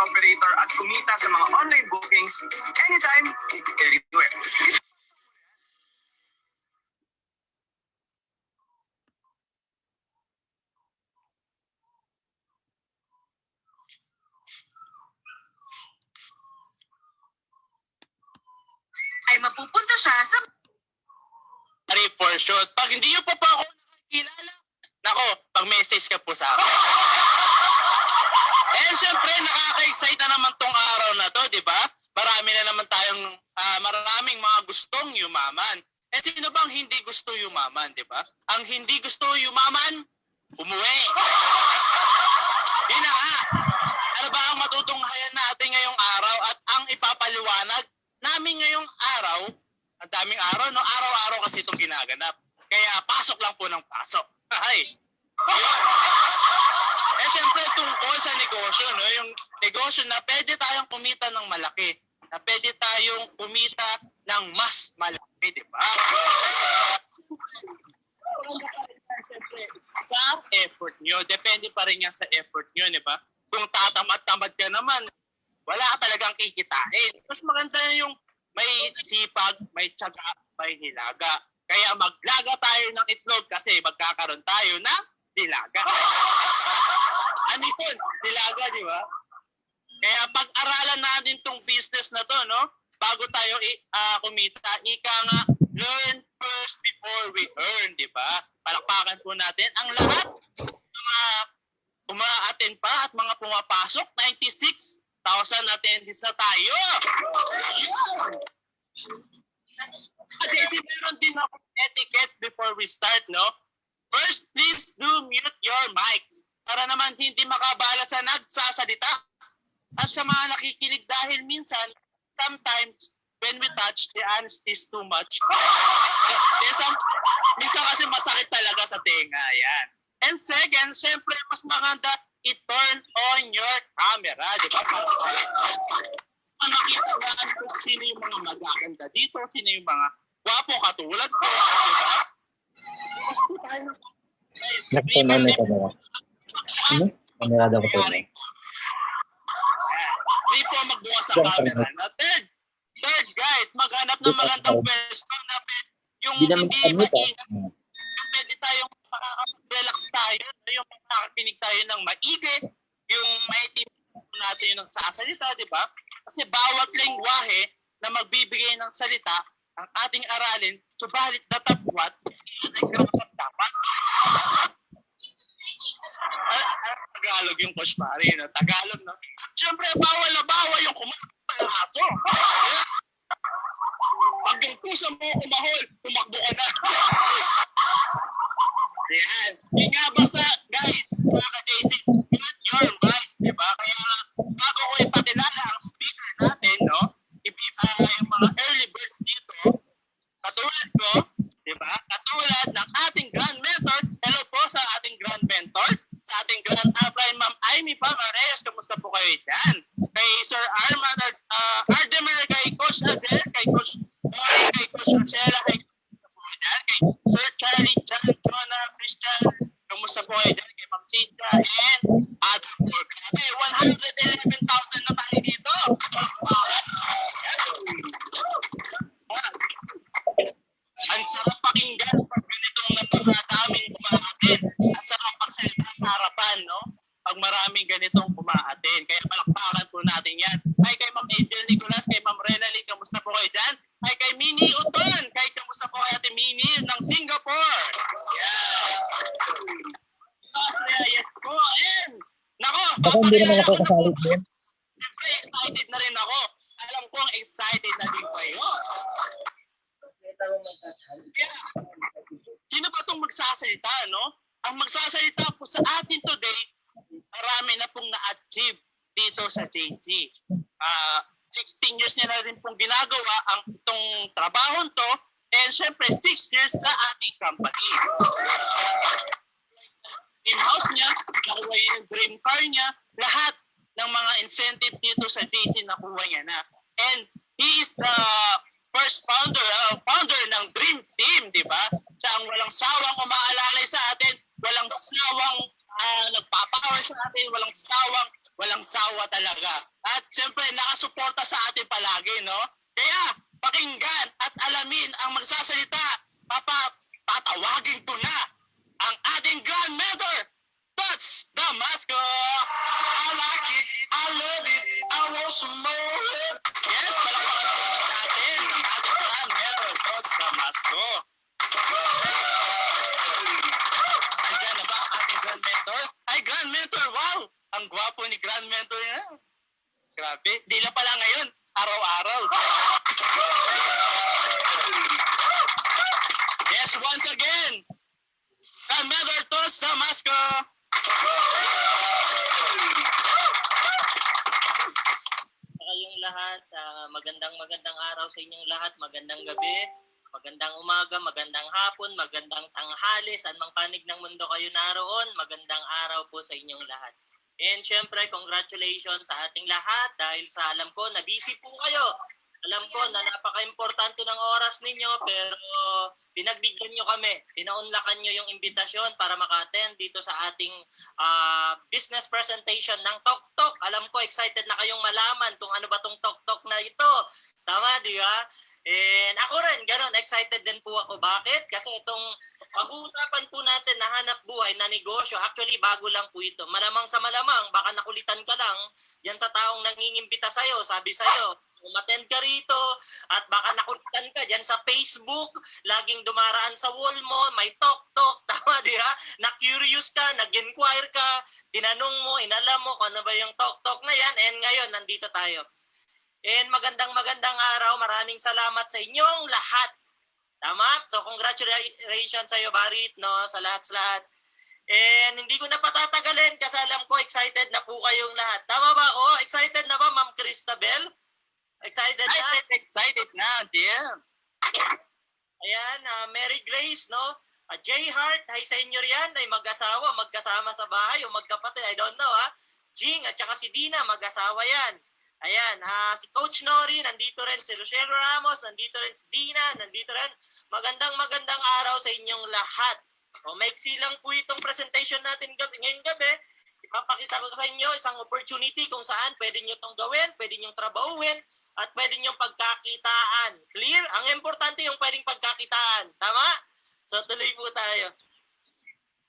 operator at kumita sa mga online bookings anytime, anywhere. Ay mapupunta siya sa for short. Pag hindi nyo pa ako nakakilala, nako, pag-message ka po sa akin. And syempre, nakaka-excite na naman tong araw na to, di ba? Marami na naman tayong, maraming mga gustong yumaman. And sino bang hindi gusto yumaman, di ba? Ang hindi gusto yumaman, umuwi. Yun na nga. Ano ba ang matutunghayan natin ngayong araw at ang ipapaliwanag namin ngayong araw? Ang daming araw, no? Araw-araw kasi itong ginaganap. Kaya pasok lang po ng pasok. Ay. Eh syempre tungkol sa negosyo, no? Yung negosyo na pwede tayong kumita ng malaki. Na pwede tayong kumita ng mas malaki, di ba? Sa effort nyo, depende pa rin yan sa effort nyo, di ba? Kung tatamad-tamad ka naman, wala ka talagang kikitain. Mas maganda yung may sipag, may tiyaga, may hilaga. Kaya maglaga tayo ng itlog kasi magkakaroon tayo ng dilaga. Ano yun? Dilaga, di ba? Kaya pag-aralan natin tong business na to, no? Bago tayo kumita, ika nga, learn first before we earn, di ba? Palakpakan po natin ang lahat mga uma-attend pa at mga pumapasok, 96,000 attendees na tayo. Meron din ako etiquettes before we start, no? First, please do mute your mics para naman hindi makabala sa nagsasalita at sa mga nakikinig dahil minsan, sometimes, when we touch, the honesty is too much. Minsan kasi masakit talaga sa tenga, yan. And second, syempre, mas maganda i-turn on your camera, di ba? Makita natin kung sino yung mga magaganda dito, sino yung mga gwapo katulad ko, di ba? Gusto tayo ng Nagpunan na kamera. Ano? Kamera daw ko. Hindi po magbukas sa camera. Na third guys, maghanap ng magandang pwesto na yung hindi maingat. Pwede tayong makaka-relax tayo, yung makakapinig tayo ng maigi, yung maitimip natin yung nagsasalita, di ba? Kasi bawat lengguwahe na magbibigay ng salita ang ating aralin, subalit datapwat, ay karapat-dapat. Tagalog yung Coach Mari, no? Tagalog, no? Siyempre, bawal na bawal yung kumakbo ng aso. Pag yung pusa mo kumahol, tumakbo ka na. Yan. Yun nga basta, guys, mga ka-JC, mute your mic, di ba? Kaya bago ko ipakilala ang speaker natin, no? Yung mga early birds dito, katulad ko, di ba? Katulad ng ating grand mentor. Hello po sa ating grand mentor, sa ating grand upline, Ma'am Amy Pamareyes. Kamusta po kayo dyan? Kay Sir Arman Ardemer, kay Coach Adel, kay Coach Mori, kay Coach Rachela, kay Sir Charlie, John, Jonah, Christian, kamusta po kayo dyan? Kay Ma'am Cynthia, and Adam Borg. Okay, 111,000 na tayo dito. Ang sarap pakinggan pag ganitong napakadaming kumaatin. At sarap magsalita sa harapan, no? Pag maraming ganitong kumaatin. Kaya palakpakan po natin yan. Ay kay Ma'am Angel Nicolas, kay Ma'am Renali, kamusta po kayo dyan? Ay kay Minnie Uton, kay kamusta po kayo Ate Minnie ng Singapore. Yeah. Austria, yes po. And, nako, Baka hindi naman ako kasali din. siyempre excited na rin ako. Alam kong excited na din kayo. Sino ba itong magsasalita, no? Ang magsasalita po sa atin today, marami na pong na-achieve dito sa JC. 16 years niya na rin pong ginagawa ang itong trabahon to, and syempre 6 years sa ating company. In-house niya, nakuha niya yung dream car niya, lahat ng mga incentive dito sa JC nakuha niya na. And he is the first founder ng Dream Team, di ba? Siya ang walang sawang umaalalay sa atin, walang sawang nagpapower sa atin, walang sawa talaga. At syempre, nakasuporta sa atin palagi, no? Kaya, pakinggan at alamin ang magsasalita. Tatawagin ko na ang ating Grand Mentor, Tots Damasco! I like it, I love it, I want some more. Yes, palakpakan po natin ang ating Grand Mentor, Tots Damasco. Andiyan na ba ang ating Grand Mentor? Ay, Grand Mentor, wow! Ang gwapo ni Grand Mentor niya. Grabe, di na pala ngayon, araw-araw. Yes, once again, Grand Mentor Tots Damasco. Kayong lahat, magandang araw sa inyong lahat, magandang gabi, magandang umaga, magandang hapon, magandang tanghali, saan mang panig ng mundo kayo naroon, magandang araw po sa inyong lahat. And syempre, congratulations sa ating lahat dahil sa alam ko na busy po kayo. Alam ko na napaka-importante ng oras ninyo pero pinagbigyan nyo kami, pinaunlakan nyo yung imbitasyon para maka-attend dito sa ating business presentation ng Tok Tok. Alam ko excited na kayong malaman kung ano ba tong Tok Tok na ito. Tama, di ba? And ako rin, ganun, excited din po ako. Bakit? Kasi itong pag-uusapan po natin na hanap buhay na negosyo, actually bago lang po ito. Malamang sa malamang, baka nakulitan ka lang dyan sa taong nangingimbita sa'yo, sabi sa'yo, umattend ka rito at baka nakulitan ka dyan sa Facebook, laging dumaraan sa wall mo, may tok-tok, tama di ha? Na-curious ka, nag-inquire ka, tinanong mo, inalam mo kung ano ba yung tok-tok na yan, and ngayon, nandito tayo. And magandang araw, maraming salamat sa inyong lahat. Tama? So congratulations sa iyo, Barit, no? Sa lahat. And hindi ko na patatagalin kasi alam ko excited na po kayong lahat. Tama ba ako? Excited na ba, Ma'am Cristabel? Excited na? Excited na, dear. Ayan, Mary Grace, no? Jay Hart, hi sa inyo riyan, ay mag-asawa, magkasama sa bahay o magkapatid, I don't know ha. Jing at saka si Dina, mag-asawa yan. Ayan, si Coach Nori, nandito rin si Rochelle Ramos, nandito rin si Dina, nandito rin. Magandang araw sa inyong lahat. O, maiksi lang po itong presentation natin ngayong gabi. Ipapakita ko sa inyo isang opportunity kung saan pwede nyo itong gawin, pwede nyo trabahuin, at pwede nyo pagkakitaan. Clear? Ang importante yung pwedeng pagkakitaan. Tama? So, tuloy po tayo.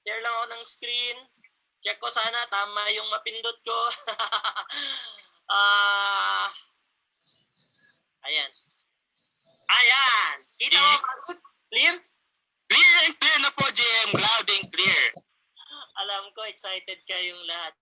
Share lang ako ng screen. Check ko sana, tama yung mapindot ko. Ayan. Kita mo, clear? Clear and clear na po, JM. Loud and clear. Alam ko, excited kayong lahat.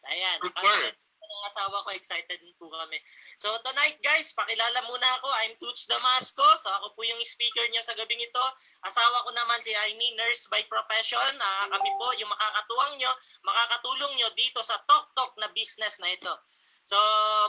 Ayan. Super. Ang asawa ko, excited din po kami. So tonight guys, pakilala muna ako. I'm Tots Damasco. So ako po yung speaker niya sa gabing ito. Asawa ko naman si Aimee, nurse by profession. Kami po yung makakatulong nyo dito sa Tok Tok na business na ito. So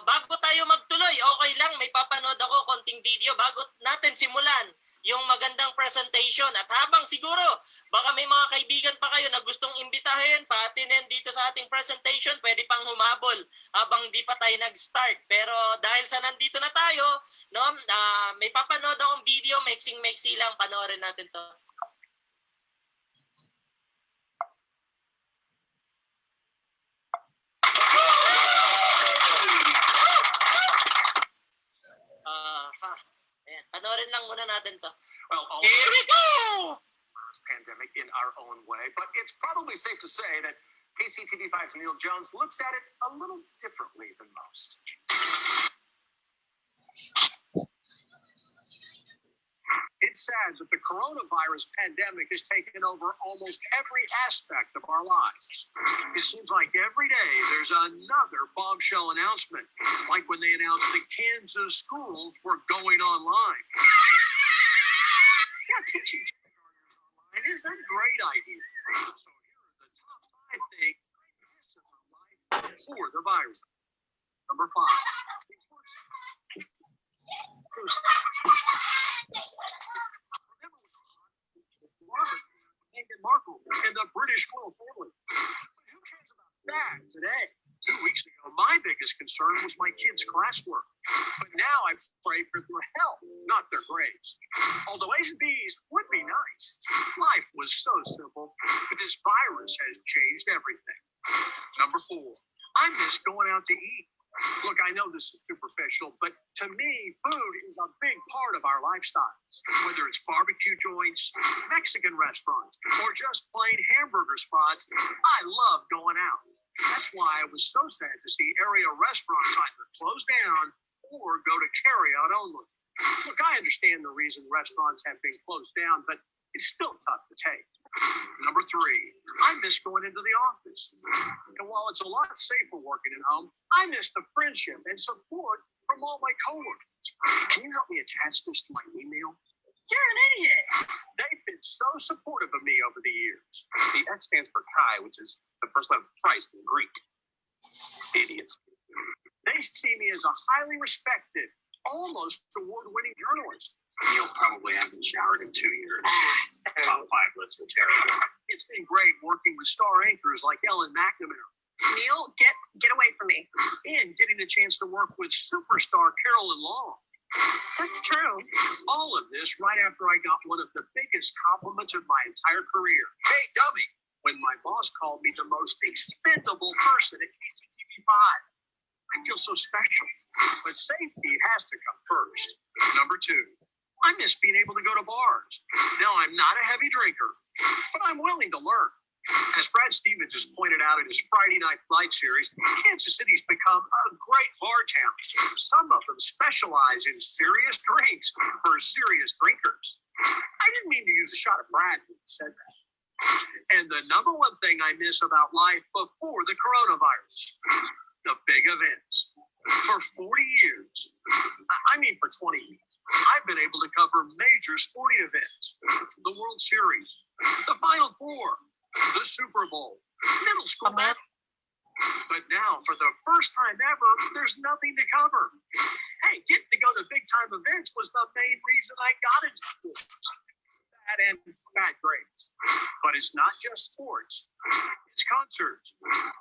bago tayo magtuloy, okay lang, may papanood ako konting video bago natin simulan yung magandang presentation. At habang siguro, baka may mga kaibigan pa kayo na gustong imbitahin, pa-attend dito sa ating presentation, pwede pang humabol habang di pa tayo nag-start. Pero dahil sa nandito na tayo, no, may papanood akong video, maiksing-maiksi lang, panoorin natin to. Ayan, panoorin lang muna natin to. Well, Here we go! pandemic in our own way, but it's probably safe to say that KCTV5's Neil Jones looks at it a little differently than most. It's sad that the coronavirus pandemic has taken over almost every aspect of our lives. It seems like every day there's another bombshell announcement, like when they announced the Kansas schools were going online. Yeah, teaching online is a great idea. So here are the top 5 things for the virus. Number 5. Meghan Markle and the British royal family. But who cares about that today? 2 weeks ago, my biggest concern was my kids' classwork. But now I've pray for their health, not their grades. Although A's and B's would be nice, life was so simple, but this virus has changed everything. Number 4, I miss going out to eat. Look, I know this is superficial, but to me, food is a big part of our lifestyles. Whether it's barbecue joints, Mexican restaurants, or just plain hamburger spots, I love going out. That's why I was so sad to see area restaurants either close down or go to carry-out only. Look, I understand the reason restaurants have been closed down, but it's still tough to take. Number 3, I miss going into the office. And while it's a lot safer working at home, I miss the friendship and support from all my coworkers. Can you help me attach this to my email? You're an idiot. They've been so supportive of me over the years. The X stands for Chi, which is the first letter of Christ in Greek. Idiots. They see me as a highly respected, almost award-winning journalist. Neil probably hasn't showered in 2 years. Top 5 lists are terrible. It's been great working with star anchors like Ellen McNamara. Neil, get away from me. And getting a chance to work with superstar Carolyn Long. That's true. All of this right after I got one of the biggest compliments of my entire career. Hey, dummy! When my boss called me the most expendable person at KCTV5. I feel so special. But safety has to come first. Number 2, I miss being able to go to bars. Now, I'm not a heavy drinker, but I'm willing to learn. As Brad Stevens just pointed out in his Friday Night Flight series, Kansas City's become a great bar town. Some of them specialize in serious drinks for serious drinkers. I didn't mean to use a shot at Brad when he said that. And the number 1 thing I miss about life before the coronavirus, the big events. For 40 years, for 20 years, I've been able to cover major sporting events, the World Series, the Final Four, the Super Bowl, middle school basketball. But now, for the first time ever, there's nothing to cover. Hey, getting to go to big time events was the main reason I got into sports. Bad and bad grades. But it's not just sports. It's concerts,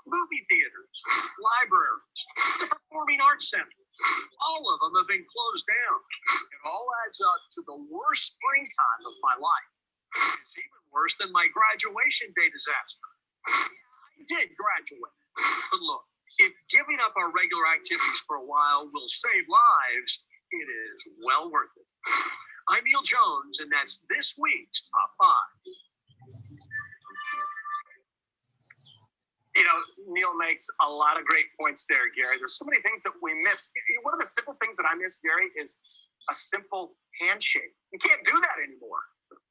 movie theaters, libraries, the Performing Arts Center. All of them have been closed down. It all adds up to the worst springtime of my life. It's even worse than my graduation day disaster. Yeah, I did graduate. But look, if giving up our regular activities for a while will save lives, it is well worth it. I'm Neil Jones, and that's this week's Top 5. You know, Neil makes a lot of great points there, Gary. There's so many things that we miss. One of the simple things that I miss, Gary, is a simple handshake. You can't do that anymore.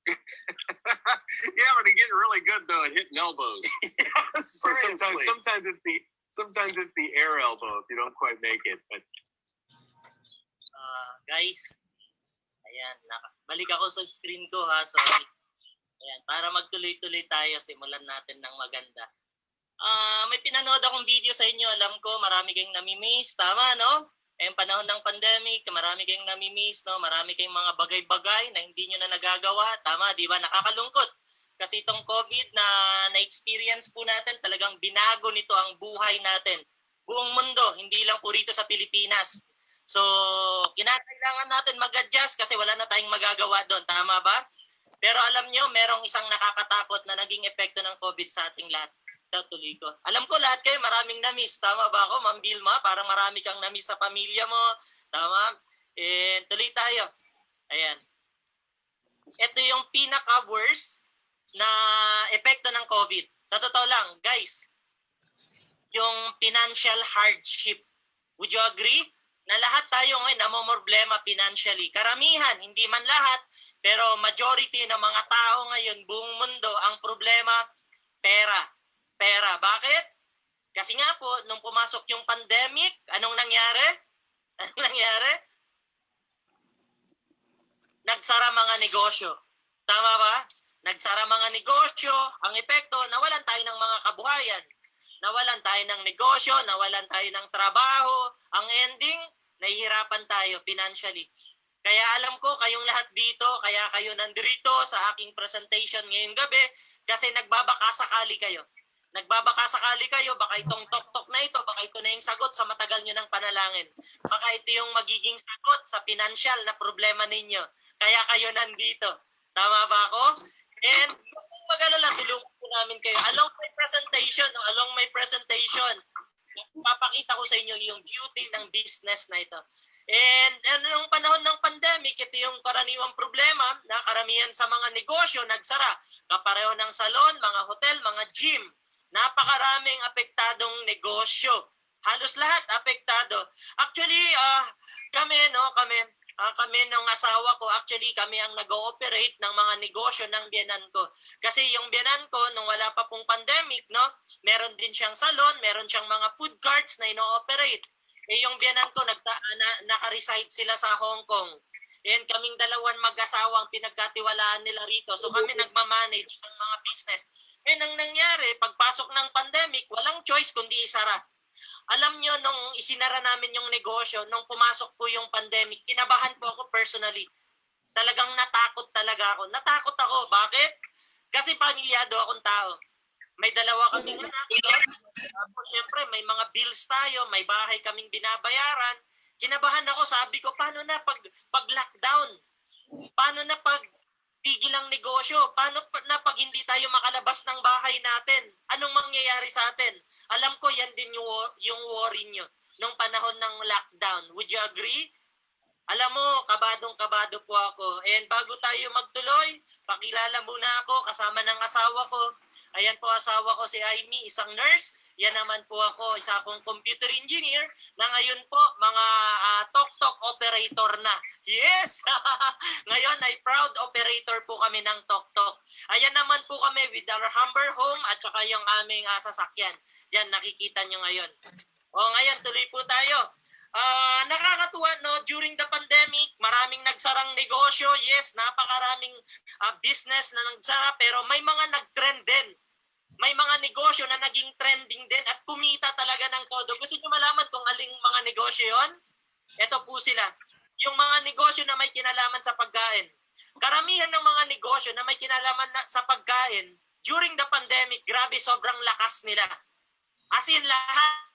Yeah, but getting really good though at hitting elbows. Yeah, Or sometimes it's the air elbow if you don't quite make it. But Guys, ayan, balik ako sa screen ko ha, sorry. Ayan, para magtuloy-tuloy tayo, simulan natin ng maganda. May pinanood akong video sa inyo, alam ko marami kayong namimiss, tama no? Ngayong panahon ng pandemic, marami kayong namimiss, no? Marami kayong mga bagay-bagay na hindi nyo na nagagawa, tama, di ba? Nakakalungkot. Kasi itong COVID na na-experience po natin, talagang binago nito ang buhay natin. Buong mundo, hindi lang po rito sa Pilipinas. So, kinakailangan natin mag-adjust kasi wala na tayong magagawa doon. Tama ba? Pero alam nyo, merong isang nakakatakot na naging epekto ng COVID sa ating lahat. Tuloy ko. Alam ko lahat kayo maraming na-miss. Tama ba ako, Ma'am Vilma? Parang marami kang na-miss sa pamilya mo. Tama? And tuloy tayo. Ayan. Ito yung pinaka-worst na epekto ng COVID. Sa totoo lang, guys, yung financial hardship. Would you agree? Na lahat tayo ngayon namomroblema financially. Karamihan, hindi man lahat, pero majority ng mga tao ngayon, buong mundo, ang problema, pera. Pera. Bakit? Kasi nga po, nung pumasok yung pandemic, anong nangyari? Anong nangyari? Nagsara mga negosyo. Tama ba? Nagsara mga negosyo. Ang epekto, nawalan tayo ng mga kabuhayan. Nawalan tayo ng negosyo, nawalan tayo ng trabaho. Ang ending, nahihirapan tayo financially. Kaya alam ko, kayong lahat dito, kaya kayo nandito sa aking presentation ngayong gabi, kasi nagbabaka sakali kayo. Nagbabaka sakali kayo, baka itong tok-tok na ito, baka ito na yung sagot sa matagal nyo ng panalangin. Baka ito yung magiging sagot sa financial na problema ninyo. Kaya kayo nandito. Tama ba ako? And kung mag-alala, tulungan po namin kayo. Along my presentation, papakita ko sa inyo yung beauty ng business na ito. And nung panahon ng pandemic, ito yung karaniwang problema na karamihan sa mga negosyo nagsara. Kapareho ng salon, mga hotel, mga gym. Napakaraming apektadong negosyo. Halos lahat apektado. Actually, kami ng asawa ko, actually kami ang nag-ooperate ng mga negosyo ng biyanan ko. Kasi yung biyanan ko, nung wala pa pong pandemic, no, meron din siyang salon, meron siyang mga food carts na ino-operate. Yung biyanan ko, naka-reside sila sa Hong Kong. And kaming dalawan mag-asawang pinagkatiwalaan nila rito. So kami nagmamanage ng mga business. And ang nangyari, pagpasok ng pandemic, walang choice kundi isara. Alam nyo, nung isinara namin yung negosyo, nung pumasok po yung pandemic, kinabahan po ako personally. Talagang natakot talaga ako. Natakot ako. Bakit? Kasi pamilyado akong tao. May dalawa kaming anak. Tapos syempre, may mga bills tayo, may bahay kaming binabayaran. Kinabahan ako, sabi ko, paano na pag lockdown? Paano na pag tigil ang negosyo? Paano na pag hindi tayo makalabas ng bahay natin? Anong mangyayari sa atin? Alam ko, yan din yung worry nyo nung panahon ng lockdown. Would you agree? Alam mo, kabadong-kabado po ako. And bago tayo magtuloy, pakilala muna ako kasama ng asawa ko. Ayan po asawa ko si Amy, isang nurse. Yan naman po ako, isa akong computer engineer na ngayon po mga tok-tok operator na. Yes! Ngayon ay proud operator po kami ng tok-tok. Ayan naman po kami with our Humber home at saka yung aming sasakyan. Diyan nakikita nyo ngayon. O ngayon, tuloy po tayo. Nakakatuwa, no? During the pandemic, maraming nagsarang negosyo. Yes, napakaraming business na nagsara, pero may mga nag-trend din. May mga negosyo na naging trending din at kumita talaga ng todo. Gusto nyo malaman kung aling mga negosyo yon? Ito po sila. Yung mga negosyo na may kinalaman sa pagkain. Karamihan ng mga negosyo na may kinalaman sa pagkain, during the pandemic, grabe, sobrang lakas nila. As in, lahat.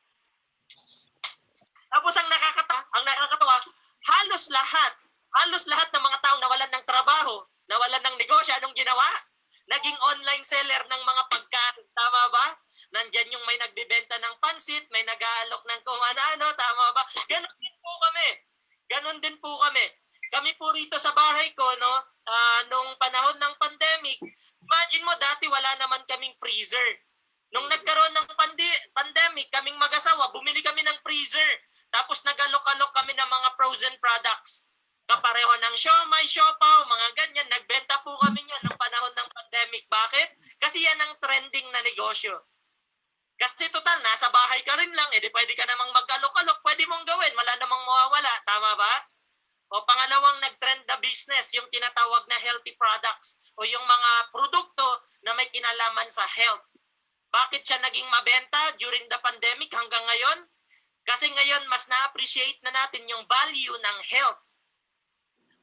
Tapos ang nakakatawa, halos lahat ng mga taong nawalan ng trabaho, nawalan ng negosyo, anong ginawa? Naging online seller ng mga pagkain. Tama ba? Nandyan yung may nagbibenta ng pansit, may nag-aalok ng kung ano-ano. Tama ba? Ganon din po kami. Kami po rito sa bahay ko, no, nung panahon ng pandemic, imagine mo, dati wala naman kaming freezer. Nung nagkaroon ng pandemic, kaming mag-asawa, bumili kami ng freezer. Tapos nag-alok-alok kami ng mga frozen products. Kapareho ng siomai, siopaw, mga ganyan. Nagbenta po kami niyan nung panahon ng pandemic. Bakit? Kasi yan ang trending na negosyo. Kasi total, nasa bahay ka rin lang. Di pwede ka namang mag-alok-alok. Pwede mong gawin. Wala namang mawawala. Tama ba? O pangalawang nag-trend na business, yung tinatawag na healthy products. O yung mga produkto na may kinalaman sa health. Bakit siya naging mabenta during the pandemic hanggang ngayon? Kasi ngayon, mas na-appreciate na natin yung value ng health.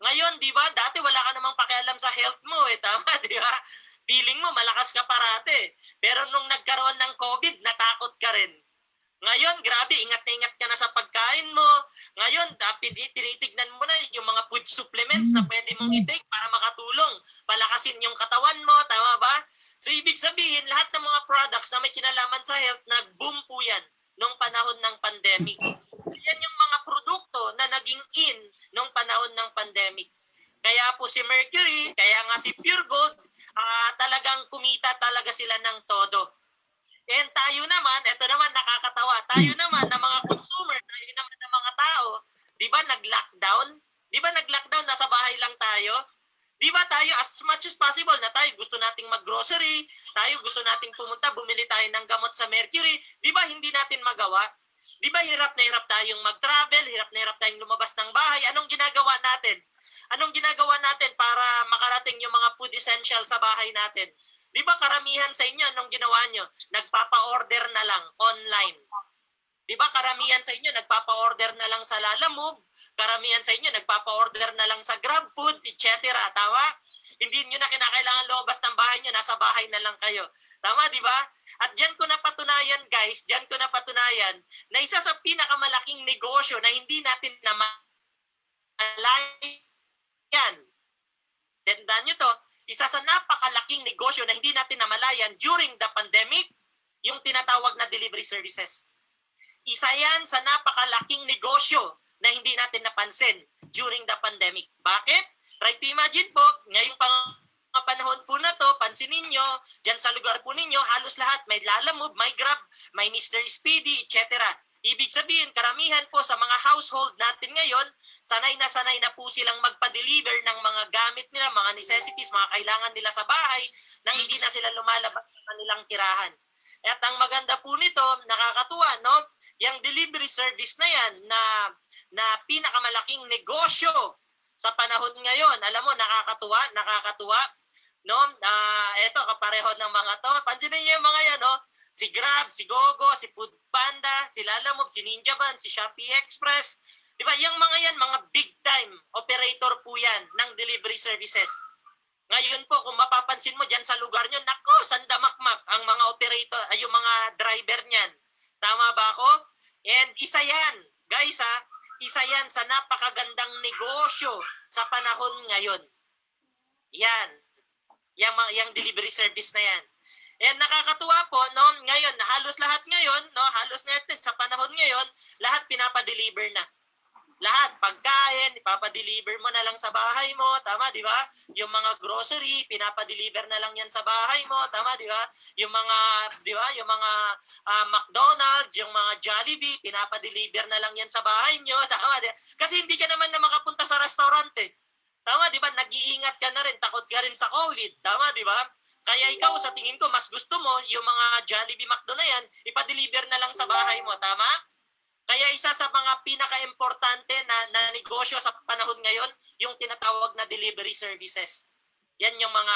Ngayon, di ba, dati wala ka namang pakialam sa health mo, tama, di ba? Feeling mo, malakas ka parate. Pero nung nagkaroon ng COVID, natakot ka rin. Ngayon, grabe, ingat na ingat ka na sa pagkain mo. Ngayon, tinitignan mo na yung mga food supplements na pwede mong i-take para makatulong. Palakasin yung katawan mo, tama ba? So, ibig sabihin, lahat ng mga products na may kinalaman sa health, nag-boom po yan nung panahon ng pandemic. Yan yung mga produkto na naging in nung panahon ng pandemic. Kaya po si Mercury, kaya nga si Pure Gold, talagang kumita talaga sila ng todo. And tayo naman, eto naman nakakatawa, tayo naman na mga consumer, tayo naman na mga tao, di ba nag-lockdown? Di ba nag-lockdown, nasa bahay lang tayo? Di ba tayo, as much as possible na tayo gusto nating mag-grocery, tayo gusto nating pumunta, bumili tayo ng gamot sa Mercury, di ba hindi natin magawa? Di ba hirap na hirap tayong mag-travel, hirap na hirap tayong lumabas ng bahay, anong ginagawa natin? Anong ginagawa natin para makarating yung mga food essential sa bahay natin? Di ba karamihan sa inyo, anong ginawa nyo? Nagpapa-order na lang online. Di ba karamihan sa inyo, nagpapa-order na lang sa Lalamove, karamihan sa inyo, nagpapa-order na lang sa GrabFood, etc. Tawa? Hindi nyo na kinakailangan lumabas ng bahay nyo, nasa bahay na lang kayo. Tama, di ba? At diyan ko napatunayan, guys, diyan ko napatunayan na isa sa pinakamalaking negosyo na hindi natin namalayan. Tandaan nyo to, isa sa napakalaking negosyo na hindi natin namalayan during the pandemic, yung tinatawag na delivery services. Isa yan sa napakalaking negosyo na hindi natin napansin during the pandemic. Bakit? Try to imagine po, ngayong panahon po na to, pansinin nyo, dyan sa lugar po ninyo, halos lahat, may Lalamove, may Grab, may Mr. Speedy, etc. Ibig sabihin, karamihan po sa mga household natin ngayon, sanay na po silang magpa-deliver ng mga gamit nila, mga necessities, mga kailangan nila sa bahay, nang hindi na sila lumalabas sa kanilang tirahan. At ang maganda po nito, nakakatuwa, no? Yung delivery service na yan na pinakamalaking negosyo sa panahon ngayon. Alam mo, nakakatuwa, no? Ito, kapareho ng mga to. Pansinin niyo yung mga yan, no? Si Grab, si Gogo, si Foodpanda, si Lalamove, si Ninja Van, si Shopee Express. Di ba? Yung mga yan, mga big time operator po yan ng delivery services. Ngayon po, kung mapapansin mo dyan sa lugar nyo, nako, sandamakmak ang mga operator, ay yung mga driver niyan. Tama ba ako? And isa yan, guys isa yan sa napakagandang negosyo sa panahon ngayon. Yan. Yung delivery service na yan. And nakakatuwa po, no, ngayon, halos lahat ngayon, no, halos natin sa panahon ngayon, lahat pinapa-deliver na. Lahat, pagkain, ipapadeliver mo na lang sa bahay mo, tama, di ba? Yung mga grocery, pinapadeliver na lang yan sa bahay mo, tama, di ba? Yung mga, di ba, yung mga McDonald's, yung mga Jollibee, pinapadeliver na lang yan sa bahay nyo, tama, di ba? Kasi hindi ka naman na makapunta sa restaurant eh. Tama, di ba? Nag-iingat ka na rin, takot ka rin sa COVID, tama, di ba? Kaya ikaw, sa tingin ko, mas gusto mo yung mga Jollibee, McDo na yan, ipa-deliver na lang sa bahay mo, tama? Kaya isa sa mga pinaka-importante na negosyo sa panahon ngayon, yung tinatawag na delivery services. Yan yung mga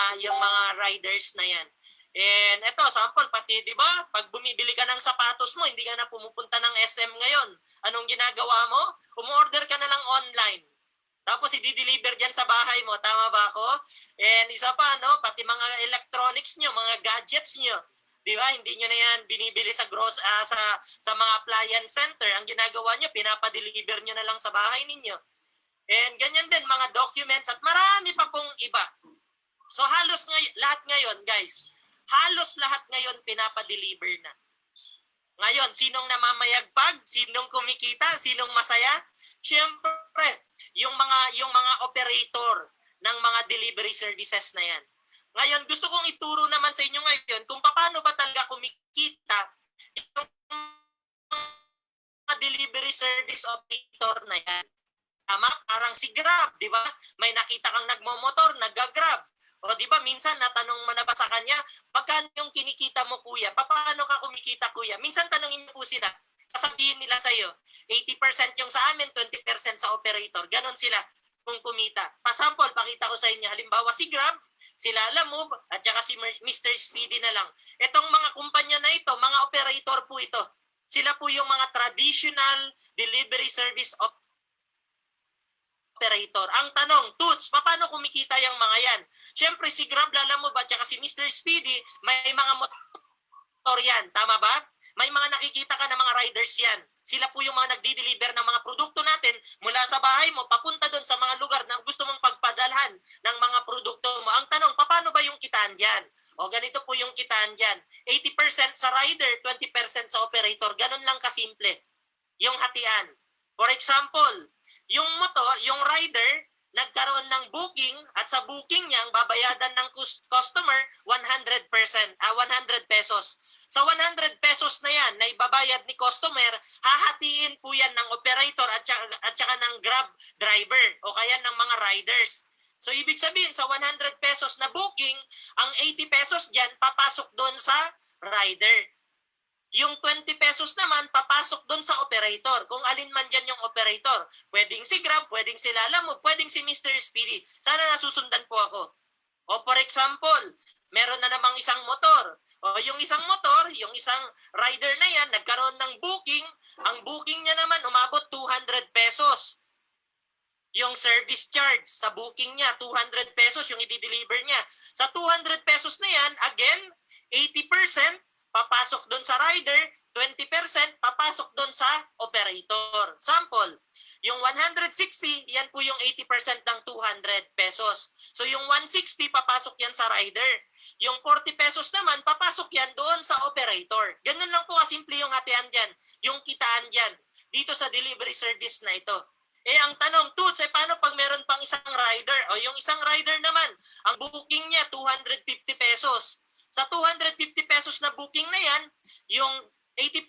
riders na yan. And ito, sample, pati, di ba? Pag bumibili ka ng sapatos mo, hindi ka na pumupunta ng SM ngayon. Anong ginagawa mo? Umorder ka na lang online. Tapos i-deliver dyan sa bahay mo. Tama ba ako? And isa pa, no? Pati mga electronics nyo, mga gadgets nyo. Di ba? Hindi nyo na yan binibili sa sa mga appliance center. Ang ginagawa nyo, pinapa-deliver nyo na lang sa bahay ninyo. And ganyan din, mga documents at marami pa pong iba. So halos lahat ngayon, guys, halos lahat ngayon pinapa-deliver na. Ngayon, sinong namamayagpag? Sinong kumikita? Sinong masaya? Siyempre, yung mga operator ng mga delivery services na yan. Ngayon, gusto kong ituro naman sa inyo ngayon kung paano ba talaga kumikita yung mga delivery service operator na yan. Tama? Parang si Grab, di ba? May nakita kang nagmomotor, nag-Grab. O di ba, minsan natanong mo na ba sa kanya, magkano yung kinikita mo kuya? Paano ka kumikita kuya? Minsan tanongin niyo po sila, sasabihin nila sa iyo, 80% yung sa amin, 20% sa operator. Ganon sila kung kumita. Pasample, pakita ko sa inyo. Halimbawa, si Grab, si Lalamove, at saka si Mr. Speedy na lang. Itong mga kumpanya na ito, mga operator po ito. Sila po yung mga traditional delivery service operator. Ang tanong, Toots, paano kumikita yung mga yan? Siyempre, si Grab, Lalamove, at saka si Mr. Speedy, may mga motor yan. Tama ba? May mga nakikita ka na mga riders yan. Sila po yung mga nagdi-deliver ng mga produkto natin mula sa bahay mo, papunta doon sa mga lugar na gusto mong pagpadalhan ng mga produkto mo. Ang tanong, paano ba yung kitaan dyan? O ganito po yung kitaan dyan. 80% sa rider, 20% sa operator. Ganon lang kasimple yung hatian. For example, yung rider, nagkaroon ng booking at sa booking niya, ang babayadan ng customer 100 pesos. Sa 100 pesos na yan na ibabayad ni customer, hahatiin po yan ng operator at saka ng Grab driver o kaya ng mga riders. So ibig sabihin sa 100 pesos na booking, ang 80 pesos dyan papasok doon sa rider. Yung 20 pesos naman, papasok doon sa operator. Kung alin man dyan yung operator. Pwedeng si Grab, pwedeng si Lalamove, pwedeng si Mr. Speedy. Sana nasusundan po ako. O for example, meron na namang isang motor. O yung isang motor, yung isang rider na yan, nagkaroon ng booking. Ang booking niya naman, umabot 200 pesos. Yung service charge sa booking niya, 200 pesos yung i-deliver niya. Sa 200 pesos na yan, again, 80% papasok doon sa rider, 20% papasok doon sa operator. Sample, yung 160, yan po yung 80% ng 200 pesos. So yung 160, papasok yan sa rider. Yung 40 pesos naman, papasok yan doon sa operator. Ganun lang po kasimple yung hatian dyan, yung kitaan dyan, dito sa delivery service na ito. Ang tanong, Toots, paano pag meron pang isang rider? O yung isang rider naman, ang booking niya, 250 pesos. Sa 250 pesos na booking na yan, yung 80%,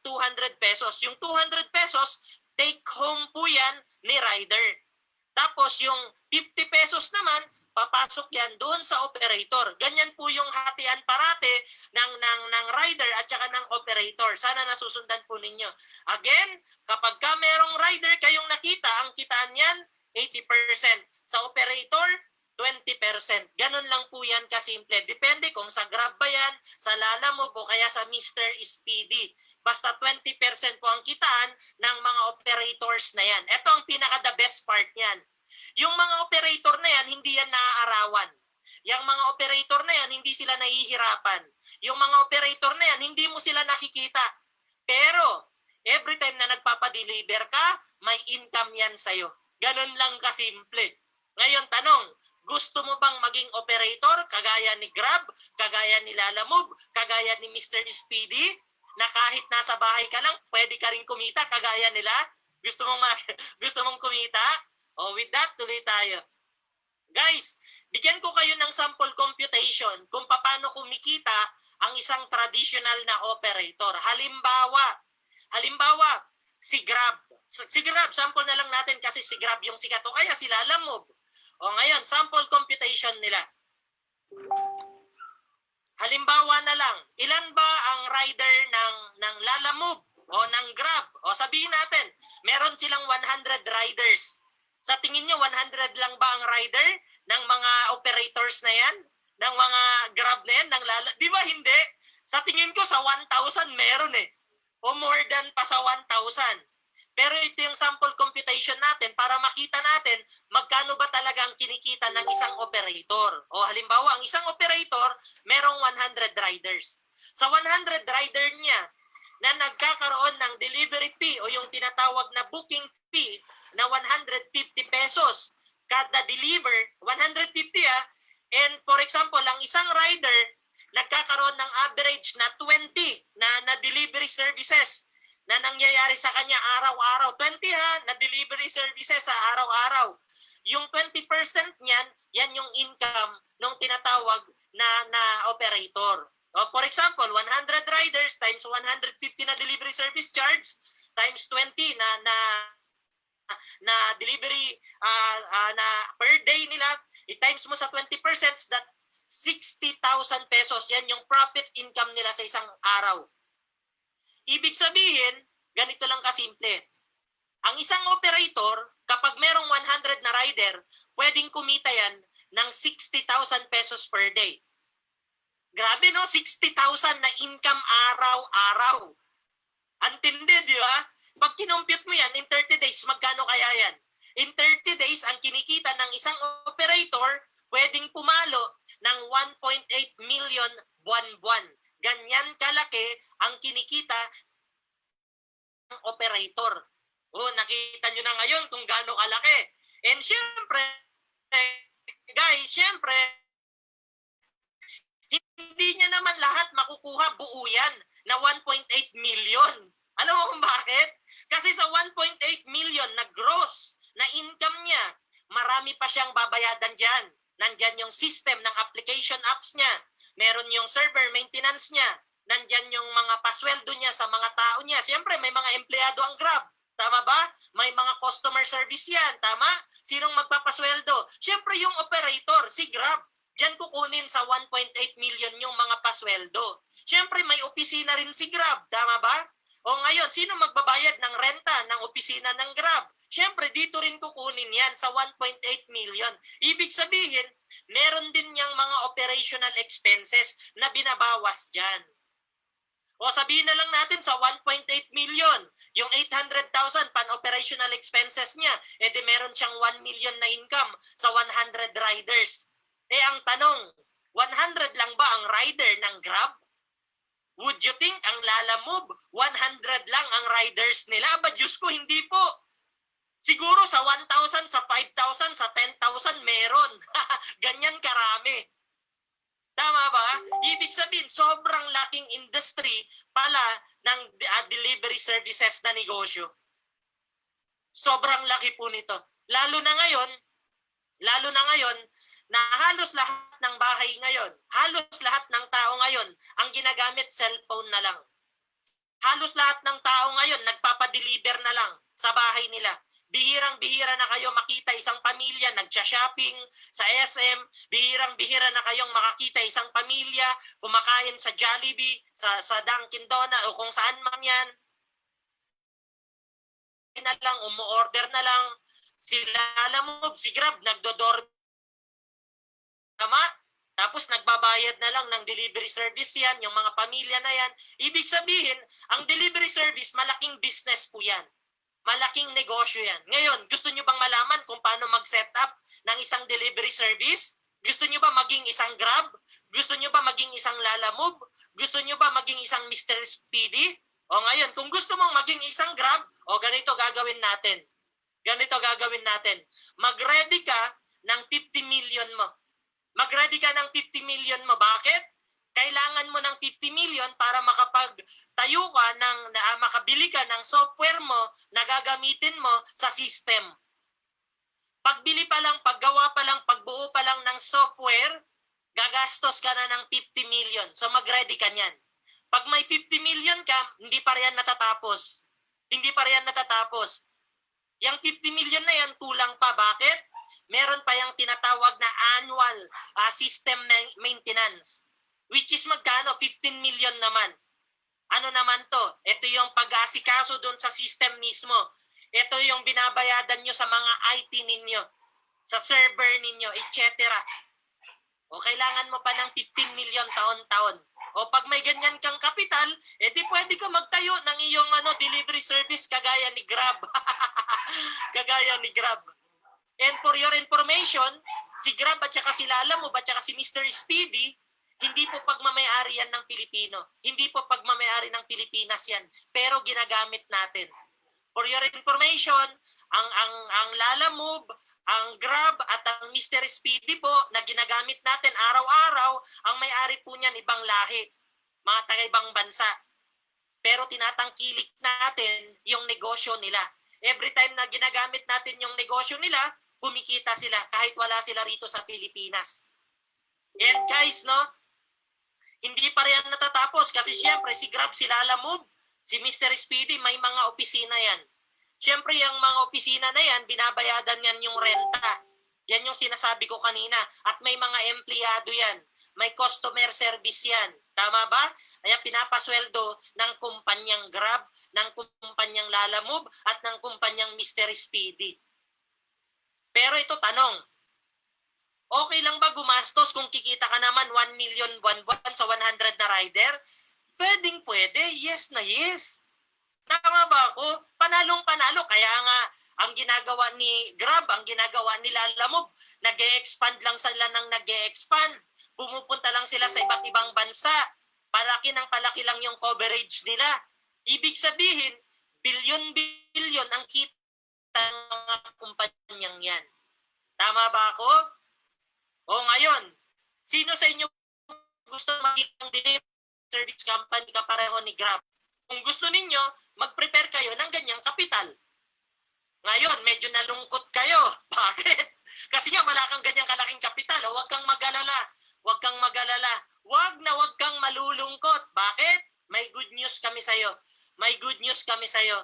200 pesos. Yung 200 pesos, take home po yan ni rider. Tapos yung 50 pesos naman, papasok yan doon sa operator. Ganyan po yung hatian parate ng rider at saka ng operator. Sana nasusundan po ninyo. Again, kapag ka merong rider kayong nakita, ang kitaan yan, 80%. Sa operator, 20%. Ganon lang po yan kasimple. Depende kung sa Grab ba yan, sa Lalamove o kaya sa Mr. Speedy. Basta 20% po ang kitaan ng mga operators na yan. Ito ang pinaka-the best part niyan. Yung mga operator na yan, hindi yan naaarawan. Yung mga operator na yan, hindi sila nahihirapan. Yung mga operator na yan, hindi mo sila nakikita. Pero, every time na nagpapadeliver ka, may income yan sa'yo. Ganon lang kasimple. Ngayon, tanong, gusto mo bang maging operator kagaya ni Grab, kagaya ni Lalamove, kagaya ni Mr. Speedy, na kahit nasa bahay ka lang, pwede ka rin kumita kagaya nila? Gusto mong kumita? O with that, tuloy tayo. Guys, bigyan ko kayo ng sample computation kung paano kumikita ang isang traditional na operator. Halimbawa, si Grab. Si Grab, sample na lang natin kasi si Grab yung sikat. O kaya si Lalamove. O ngayon, sample computation nila. Halimbawa na lang, ilan ba ang rider ng Lalamove o ng Grab? O sabihin natin, meron silang 100 riders. Sa tingin nyo, 100 lang ba ang rider ng mga operators na yan? Ng mga Grab na yan? Ng Di ba hindi? Sa tingin ko, sa 1,000 meron eh. O more than pa sa 1,000. Pero ito yung sample computation natin para makita natin magkano ba talaga ang kinikita ng isang operator. O halimbawa, ang isang operator, merong 100 riders. Sa 100 rider niya na nagkakaroon ng delivery fee o yung tinatawag na booking fee na 150 pesos kada deliver, 150 and for example, ang isang rider nagkakaroon ng average na 20 na delivery services na nangyayari sa kanya araw-araw. 20 na delivery services sa araw-araw. Yung 20% niyan, yan yung income ng tinatawag na operator. For example, 100 riders times 150 na delivery service charge times 20 na delivery na per day nila, i-times mo sa 20%, that 60,000 pesos. Yan yung profit income nila sa isang araw. Ibig sabihin, ganito lang kasimple. Ang isang operator, kapag merong 100 na rider, pwedeng kumita yan ng 60,000 pesos per day. Grabe no, 60,000 na income araw-araw. Antindi, di ba? Pag kinumpute mo yan, in 30 days, magkano kaya yan? In 30 days, ang kinikita ng isang operator, pwedeng pumalo ng 1.8 million buwan-buwan. Ganyan kalaki ang kinikita ng operator. Nakita nyo na ngayon kung gaano kalaki. And syempre, guys, hindi niya naman lahat makukuha buo yan na 1.8 million. Alam mo kung bakit? Kasi sa 1.8 million na gross na income niya, marami pa siyang babayadan dyan. Nandyan yung system ng application apps niya. Meron yung server maintenance niya. Nandyan yung mga pasweldo niya sa mga tao niya. Siyempre, may mga empleyado ang Grab. Tama ba? May mga customer service yan. Tama? Sinong magpapasweldo? Siyempre, yung operator, si Grab. Diyan kukunin sa 1.8 million yung mga pasweldo. Siyempre, may opisina rin si Grab. Tama ba? O ngayon, sino magbabayad ng renta ng opisina ng Grab? Siyempre, dito rin kukunin yan sa 1.8 million. Ibig sabihin, meron din niyang mga operational expenses na binabawas dyan. O sabihin na lang natin sa 1.8 million, yung 800,000 pan-operational expenses niya, edi meron siyang 1 million na income sa 100 riders. Ang tanong, 100 lang ba ang rider ng Grab? Would you think ang Lalamove, 100 lang ang riders nila? Aba, Diyos ko, hindi po. Siguro sa 1,000, sa 5,000, sa 10,000 meron. Ganyan karami. Tama ba? Ibig sabihin, sobrang laking industry pala ng delivery services na negosyo. Sobrang laki po nito. Lalo na ngayon, na halos lahat ng bahay ngayon, halos lahat ng tao ngayon, ang ginagamit cellphone na lang. Halos lahat ng tao ngayon, nagpapadeliver na lang sa bahay nila. Bihirang-bihira na kayo makita isang pamilya nagsha-shopping sa SM. Bihirang-bihira na kayong makakita isang pamilya kumakain sa Jollibee, sa Dunkin Donuts o kung saan man yan. Na lang, umu-order na lang. Sila, alam mo, si Grab, nagdodor. Tama? Tapos nagbabayad na lang ng delivery service yan, yung mga pamilya na yan. Ibig sabihin, ang delivery service, malaking business po yan. Malaking negosyo yan. Ngayon, gusto nyo bang malaman kung paano mag-set up ng isang delivery service? Gusto nyo ba maging isang Grab? Gusto nyo ba maging isang Lalamove? Gusto nyo ba maging isang Mr. Speedy? O ngayon, kung gusto mong maging isang Grab, o ganito gagawin natin. Ganito gagawin natin. Mag-ready ka ng 50 million mo. Mag-ready ka ng 50 million mo. Bakit? Kailangan mo ng 50 million para makapagtayo ka makabili ka ng software mo na gagamitin mo sa system. Pagbili pa lang, paggawa pa lang, pagbuo pa lang ng software, gagastos ka na ng 50 million. So mag-ready ka niyan. Pag may 50 million ka, hindi pa riyan natatapos. Hindi pa riyan natatapos. Yang 50 million na yan, kulang pa. Bakit? Meron pa yung tinatawag na annual system maintenance. Which is magkano? 15 million naman. Ano naman to? Ito yung pag-asikaso doon sa system mismo. Ito yung binabayadan nyo sa mga IT ninyo, sa server ninyo, etc. O kailangan mo pa ng 15 million taon-taon. O pag may ganyan kang kapital, edi pwede ka magtayo ng iyong delivery service kagaya ni Grab. Kagaya ni Grab. And for your information, si Grab at saka si Lalamove at saka si Mr. Speedy, hindi po pagmamayari yan ng Pilipino. Hindi po pagmamayari ng Pilipinas yan. Pero ginagamit natin. For your information, ang Lalamove, ang Grab at ang Mr. Speedy po na ginagamit natin araw-araw, ang may-ari po niyan ibang lahi, mga taga-ibang bansa. Pero tinatangkilik natin yung negosyo nila. Every time na ginagamit natin yung negosyo nila, kumikita sila kahit wala sila rito sa Pilipinas. And guys, hindi pa rin natatapos kasi syempre si Grab, si Lalamove, si Mr. Speedy, may mga opisina yan. Syempre yung mga opisina na yan, binabayadan yan yung renta. Yan yung sinasabi ko kanina. At may mga empleyado yan. May customer service yan. Tama ba? Kaya pinapasweldo ng kumpanyang Grab, ng kumpanyang Lalamove, at ng kumpanyang Mr. Speedy. Pero ito tanong, okay lang ba gumastos kung kikita ka naman 1 million buwan-buwan sa 100 na rider? Pwedeng pwede, yes na yes. Tama ba ako? Panalong-panalo. Kaya nga, ang ginagawa ni Grab, ang ginagawa ni Lalamove, nag-e-expand lang sila ng nag-e-expand. Pumupunta lang sila sa iba't ibang bansa. Palaki ng palaki lang yung coverage nila. Ibig sabihin, bilyon-bilyon ang kita ng mga kumpanyang yan. Tama ba ako? O ngayon, sino sa inyo gusto maging delivery service company kapareho ni Grab? Kung gusto ninyo, mag-prepare kayo ng ganyang kapital. Ngayon, medyo nalungkot kayo. Bakit? Kasi nga wala kang ganyang kalaking kapital. Huwag kang mag-alala. Huwag kang mag-alala. Huwag kang malulungkot. Bakit? May good news kami sa'yo. May good news kami sa'yo.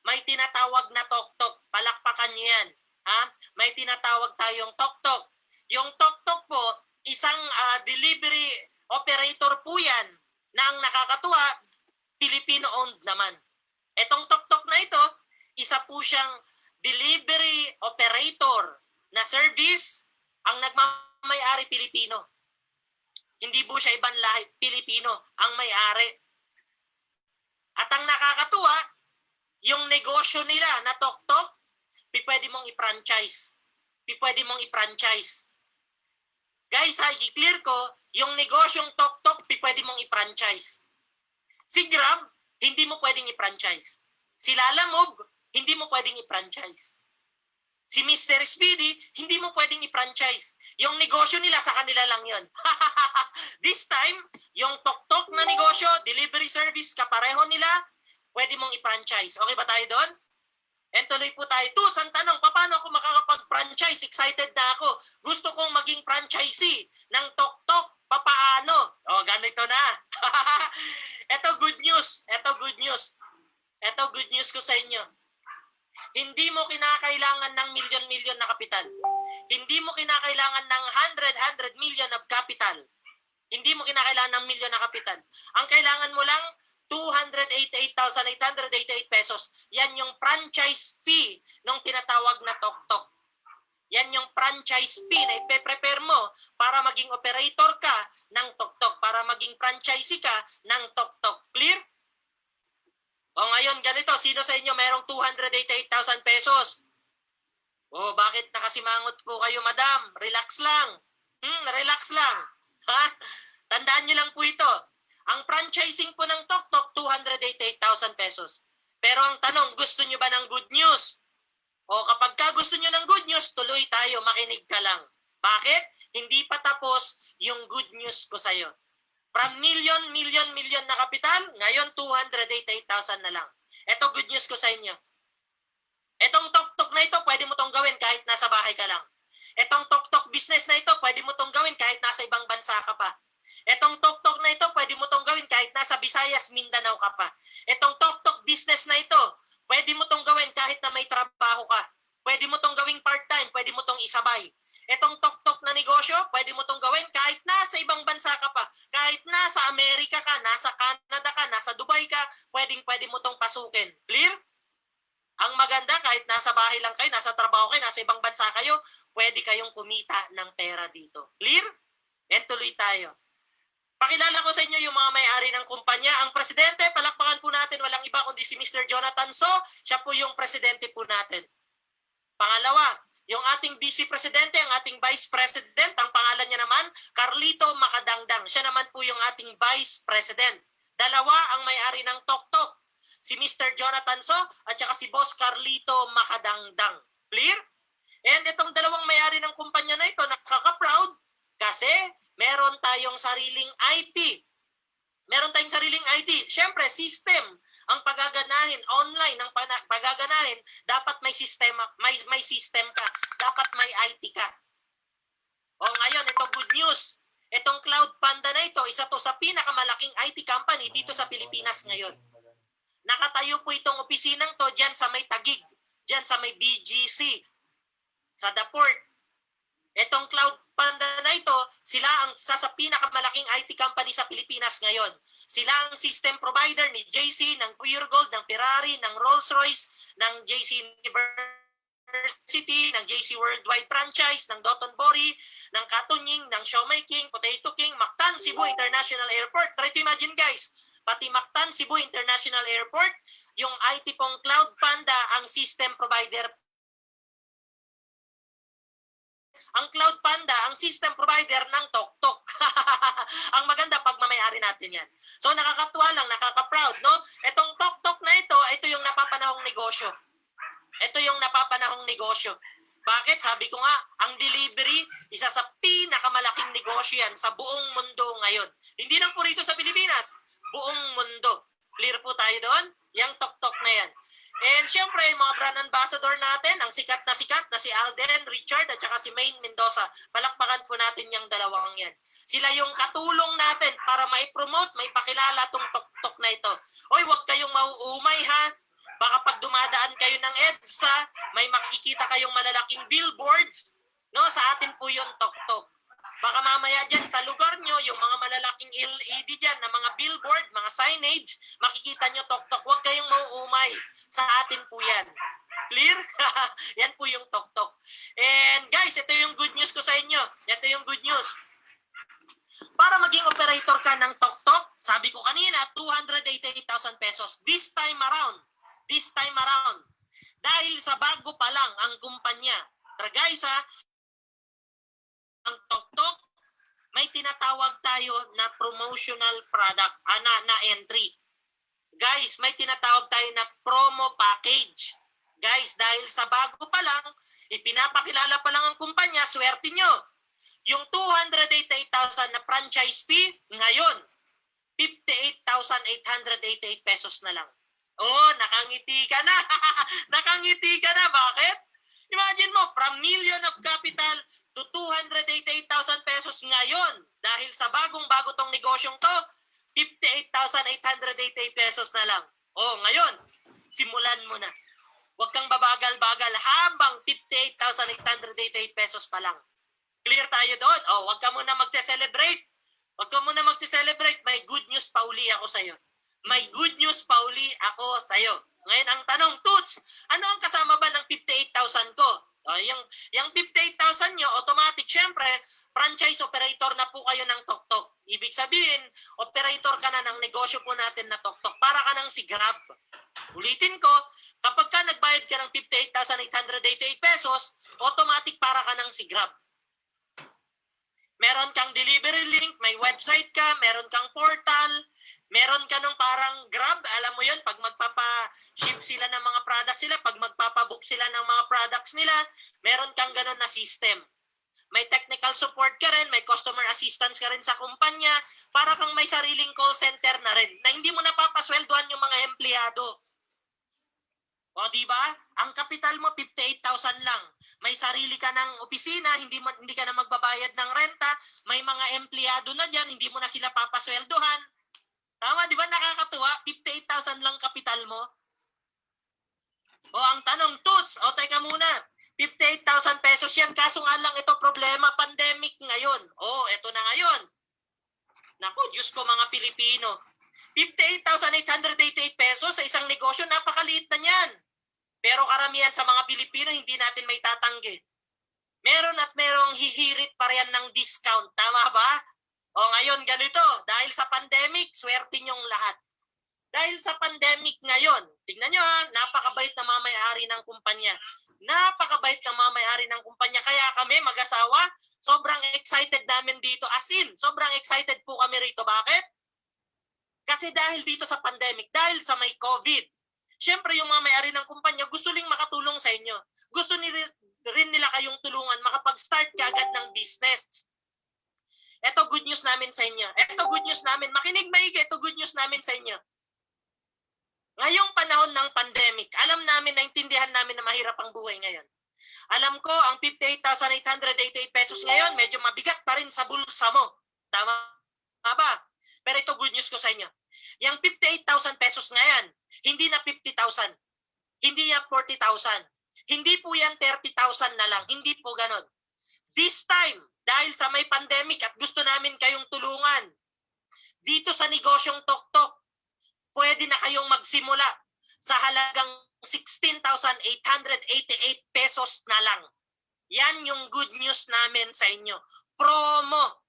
May tinatawag na tok-tok. Palakpakan niyo yan. Ha? May tinatawag tayong tok-tok. Yung tok-tok po, isang delivery operator po yan na ang nakakatuwa, Filipino-owned naman. Etong tok-tok na ito, isa po siyang delivery operator na service, ang nagmamayari Pilipino. Hindi po siya ibang lahi, Pilipino ang may-ari. At ang nakakatuwa, yung negosyo nila na tok-tok, pwede mong i-franchise. Pwede mong i-franchise. Guys, i-clear ko, yung negosyong tok-tok, pwede mong i-franchise. Si Grab, hindi mo pwedeng i-franchise. Si Lalamove, hindi mo pwedeng i-franchise. Si Mr. Speedy, hindi mo pwedeng i-franchise. Yung negosyo nila, sa kanila lang yun. This time, yung tok-tok na negosyo, delivery service, kapareho nila, pwede mong i-franchise. Okay ba tayo doon? And tuloy po tayo. Toots, ang tanong, paano ako makakapag-franchise? Excited na ako. Gusto kong maging franchisee ng tok-tok. Papaano? O, ganito na. Ito good news. Ito good news. Ito good news ko sa inyo. Hindi mo kinakailangan ng million na kapital. Hindi mo kinakailangan ng 100 million of capital. Hindi mo kinakailangan ng million na kapital. Ang kailangan mo lang 288,888 pesos. Yan yung franchise fee nung tinatawag na tok-tok. Yan yung franchise fee na ipe-prepare mo para maging operator ka ng tok-tok, para maging franchisee ka ng tok-tok. Clear? O ngayon, ganito, sino sa inyo merong 288,000 pesos? O bakit nakasimangot po kayo, madam? Relax lang. Relax lang. Ha? Tandaan nyo lang po ito. Ang franchising po ng tok-tok, 288,000 pesos. Pero ang tanong, gusto nyo ba ng good news? O kapag ka gusto nyo ng good news, tuloy tayo, makinig ka lang. Bakit? Hindi pa tapos yung good news ko sa'yo. From million na kapital, ngayon 288,000 na lang. Ito good news ko sa inyo. Etong tok-tok na ito, pwede mo tong gawin kahit nasa bahay ka lang. Etong tok-tok business na ito, pwede mo tong gawin kahit nasa ibang bansa ka pa. Etong tok-tok na ito, pwede mo tong gawin kahit nasa Visayas, Mindanao ka pa. Etong tok-tok business na ito, pwede mo tong gawin kahit na may trabaho ka. Pwede mo tong gawing part-time, pwede mo tong isabay. Etong tok-tok na negosyo, pwede mo tong gawin kahit nasa ibang bansa ka pa. Kahit nasa Amerika ka, nasa Canada ka, nasa Dubai ka, pwede mo tong pasukin. Clear? Ang maganda, kahit nasa bahay lang kayo, nasa trabaho kayo, nasa ibang bansa kayo, pwede kayong kumita ng pera dito. Clear? And tuloy tayo. Pakilala ko sa inyo yung mga may-ari ng kumpanya. Ang presidente, palakpakan po natin, walang iba kundi si Mr. Jonathan So. Siya po yung presidente po natin. Pangalawa, yung ating vice presidente, ang ating vice president, ang pangalan niya naman, Carlito Macadangdang. Siya naman po yung ating vice president. Dalawa ang may-ari ng tok-tok. Si Mr. Jonathan So at saka si Boss Carlito Macadangdang. Clear? And itong dalawang may-ari ng kumpanya na ito, nakaka-proud kasi meron tayong sariling IT. Meron tayong sariling IT. Siyempre, system ang pagaganahin, online ang pagaganahin, dapat may sistema, may system ka, dapat may IT ka. O ngayon, ito good news. Itong Cloud Panda na ito, isa to sa pinakamalaking IT company dito sa Pilipinas ngayon. Nakatayo po itong opisinang to dyan sa may Taguig, dyan sa may BGC, sa The Port. Itong Cloud Panda na ito, sila ang sa pinakamalaking IT company sa Pilipinas ngayon. Sila ang system provider ni JC, ng Pure Gold, ng Ferrari, ng Rolls-Royce, ng JC University, ng JC Worldwide Franchise, ng Doton Bori, ng Katunying, ng Siomai King, Potato King, Mactan, Cebu International Airport. Try to imagine guys, pati Mactan, Cebu International Airport, yung IT pong Cloud Panda ang system provider. Ang Cloud Panda, ang system provider ng tok-tok. Ang maganda, pagmamayari natin yan. So nakakatuwa lang, nakaka-proud, no? Itong tok-tok na ito yung napapanahong negosyo. Ito yung napapanahong negosyo. Bakit? Sabi ko nga, ang delivery, isa sa pinakamalaking negosyo yan sa buong mundo ngayon. Hindi lang po rito sa Pilipinas, buong mundo. Clear po tayo doon? Yang tok-tok na yan. And syempre, mga brand ambassador natin, ang sikat na si Alden Richard at saka si Maine Mendoza. Palakpakan po natin yung dalawang yan. Sila yung katulong natin para mai-promote, maipakilala tong tok-tok na ito. Oy, huwag kayong mauumay ha. Baka pag dumadaan kayo ng EDSA, may makikita kayong malalaking billboards. No, sa atin po yung tok-tok. Baka mamaya dyan sa lugar nyo, yung mga malalaking LED dyan na mga billboard, mga signage, makikita nyo tok-tok. Huwag kayong mauumay. Sa atin po yan. Clear? Yan po yung tok-tok. And guys, ito yung good news ko sa inyo. Ito yung good news. Para maging operator ka ng tok-tok, sabi ko kanina, 288,000 pesos. This time around. Dahil sa bago pa lang ang kumpanya. Pero guys ang tok-tok, may tinatawag tayo na promotional product, na entry. Guys, may tinatawag tayo na promo package. Guys, dahil sa bago pa lang, ipinapakilala pa lang ang kumpanya, swerte nyo. Yung 288,000 na franchise fee, ngayon, 58,888 pesos na lang. Oh, nakangiti ka na. Nakangiti ka na. Bakit? Imagine mo, from million of capital to 288,000 pesos ngayon. Dahil sa bagong-bago tong negosyong to, 58,888 pesos na lang. Oh, ngayon, simulan mo na. Huwag kang babagal-bagal habang 58,888 pesos pa lang. Clear tayo doon? Oh, huwag ka muna magse-celebrate. Huwag ka muna magse-celebrate. May good news pa uli ako sa'yo. May good news pa uli ako sa'yo. Ngayon, ang tanong, Toots, ano ang kasama ba ng 58,000 ko? Yung 58,000 nyo, automatic, syempre, franchise operator na po kayo ng TokTok. Ibig sabihin, operator ka na ng negosyo po natin na TokTok. Para ka ng si Grab. Ulitin ko, kapag ka nagbayad ka ng 58,888 pesos, automatic para ka ng si Grab. Meron kang delivery link, may website ka, meron kang portal, meron ka nung parang Grab, alam mo yun, pag magpapa-ship sila ng mga products sila, pag magpapabook sila ng mga products nila, meron kang ganun na system. May technical support ka rin, may customer assistance ka rin sa kumpanya, para kang may sariling call center na rin, na hindi mo napapasweldohan yung mga empleyado. O diba? Ang kapital mo 58,000 lang. May sarili ka ng opisina, hindi ka na magbabayad ng renta, may mga empleyado na diyan, hindi mo na sila papasweldohan. Tama, di ba nakakatuwa? 58,000 lang kapital mo. O ang tanong, Toots, o teka muna, 58,000 pesos yan, kaso nga lang ito problema, pandemic ngayon. O, ito na ngayon. Naku, Diyos ko mga Pilipino. 58,888 pesos sa isang negosyo, napakaliit na niyan. Pero karamihan sa mga Pilipino, hindi natin may tatanggi. Meron at merong hihirit pa rin ng discount. Tama ba? O ngayon, ganito. Dahil sa pandemic, swerte nyong lahat. Dahil sa pandemic ngayon, tignan nyo ha, napakabait na mamay-ari ng kumpanya. Napakabait na mamay-ari ng kumpanya. Kaya kami, mag-asawa, sobrang excited namin dito. As in, sobrang excited po kami rito. Bakit? Kasi dahil dito sa pandemic, dahil sa may COVID, syempre yung mga may-ari ng kumpanya gusto ring makatulong sa inyo. Gusto rin nila kayong tulungan makapag-start ka agad ng business. Ito good news namin sa inyo. Ito good news namin. Makinig maigi, ito good news namin sa inyo. Ngayong panahon ng pandemic, alam namin, naintindihan namin na mahirap ang buhay ngayon. Alam ko, ang 58,888 pesos ngayon, medyo mabigat pa rin sa bulsa mo. Tama ba? Pero ito good news ko sa inyo. Yung 58,000 pesos ngayon, hindi na 50,000. Hindi yan 40,000. Hindi po yan 30,000 na lang. Hindi po ganon. This time, dahil sa may pandemic at gusto namin kayong tulungan, dito sa negosyong TokTok, pwede na kayong magsimula sa halagang 16,888 pesos na lang. Yan yung good news namin sa inyo. Promo.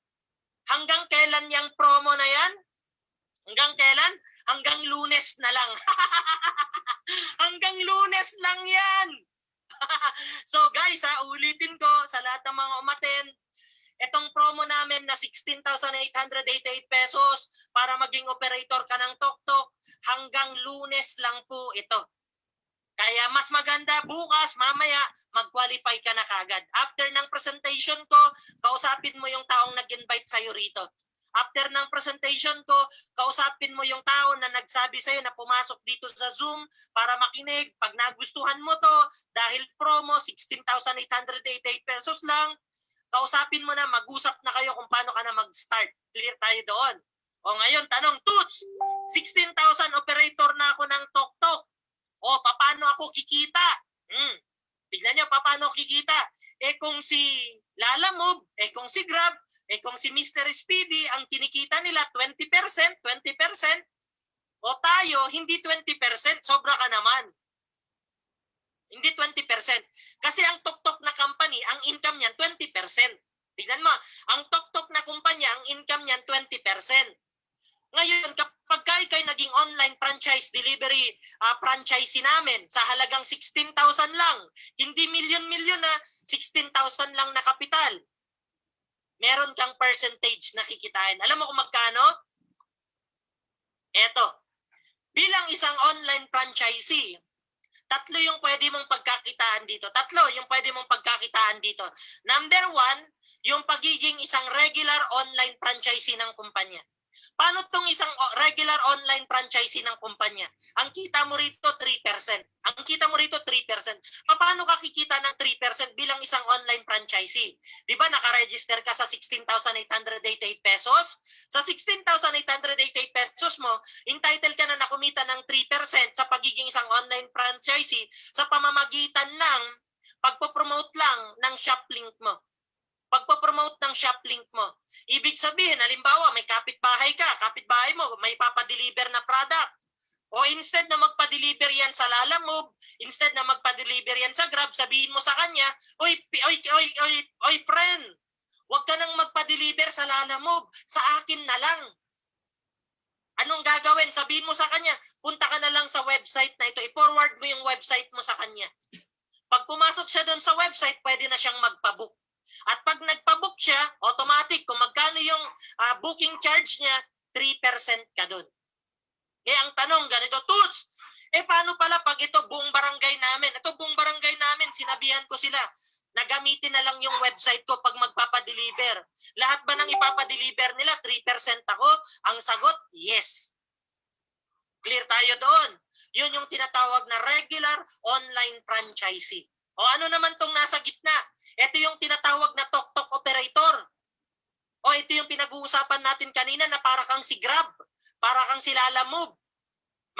Hanggang kailan yung promo na yan? Hanggang kailan? Hanggang Lunes na lang. Hanggang Lunes lang yan. So guys, ulitin ko sa lahat ng mga umaten, itong promo namin na 16,888 pesos para maging operator ka ng TokTok, hanggang Lunes lang po ito. Kaya mas maganda bukas, mamaya, mag-qualify ka na kagad. After ng presentation ko, kausapin mo yung taong nag-invite sa'yo rito. After ng presentation ko, kausapin mo yung tao na nagsabi sa'yo na pumasok dito sa Zoom para makinig. Pag nagustuhan mo to, dahil promo, 16,888 pesos lang, kausapin mo na, mag-usap na kayo kung paano ka na mag-start. Clear tayo doon. O ngayon, tanong, Toots, 16,000 operator na ako ng TokTok. O, paano ako kikita? Tignan nyo, paano kikita? Eh kung si Lalamove, eh kung si Grab, eh kung si Mr. Speedy, ang kinikita nila 20%, 20%, o tayo, hindi 20%, sobra ka naman. Hindi 20%. Kasi ang TokTok na company, ang income niyan 20%. Tignan mo, ang TokTok na kumpanya, ang income niyan 20%. Ngayon, kapag kayo naging online franchise delivery franchisee namin sa halagang 16,000 lang, hindi milyon-milyon na 16,000 lang na kapital, meron kang percentage na kikitain. Alam mo kung magkano? Eto, Bilang isang online franchisee, tatlo yung pwede mong pagkakitaan dito. Number one, yung pagiging isang regular online franchisee ng kumpanya. Paano tong isang regular online franchisee ng kumpanya? Ang kita mo rito 3%. Paano ka kikita ng 3% bilang isang online franchisee? 'Di ba naka-register ka sa 16,888 pesos? Sa 16,888 pesos mo, entitled ka na nakumita ng 3% sa pagiging isang online franchisee sa pamamagitan ng pagpo-promote lang ng shop link mo. Ibig sabihin, halimbawa, may kapitbahay mo, may papadeliver na product. O instead na magpa-deliver yan sa Lalamove, instead na magpa-deliver yan sa Grab, sabihin mo sa kanya, oy friend, huwag ka nang magpa-deliver sa Lalamove, sa akin na lang. Anong gagawin? Sabihin mo sa kanya, punta ka na lang sa website na ito, i-forward mo yung website mo sa kanya. Pag pumasok siya doon sa website, pwede na siyang magpa-book. At pag nagpa-book siya, automatic, kung magkano yung booking charge niya, 3% ka doon. Ang tanong, ganito, Toots, paano pala pag ito buong barangay namin? Sinabihan ko sila, na gamitin na lang yung website ko pag magpapadeliver. Lahat ba nang ipapadeliver nila, 3% ako? Ang sagot, yes. Clear tayo doon. Yun yung tinatawag na regular online franchisee. O ano naman tong nasa gitna? Ito yung tinatawag na tok-tok operator. O ito yung pinag-uusapan natin kanina na para kang si Grab, para kang si Lalamove.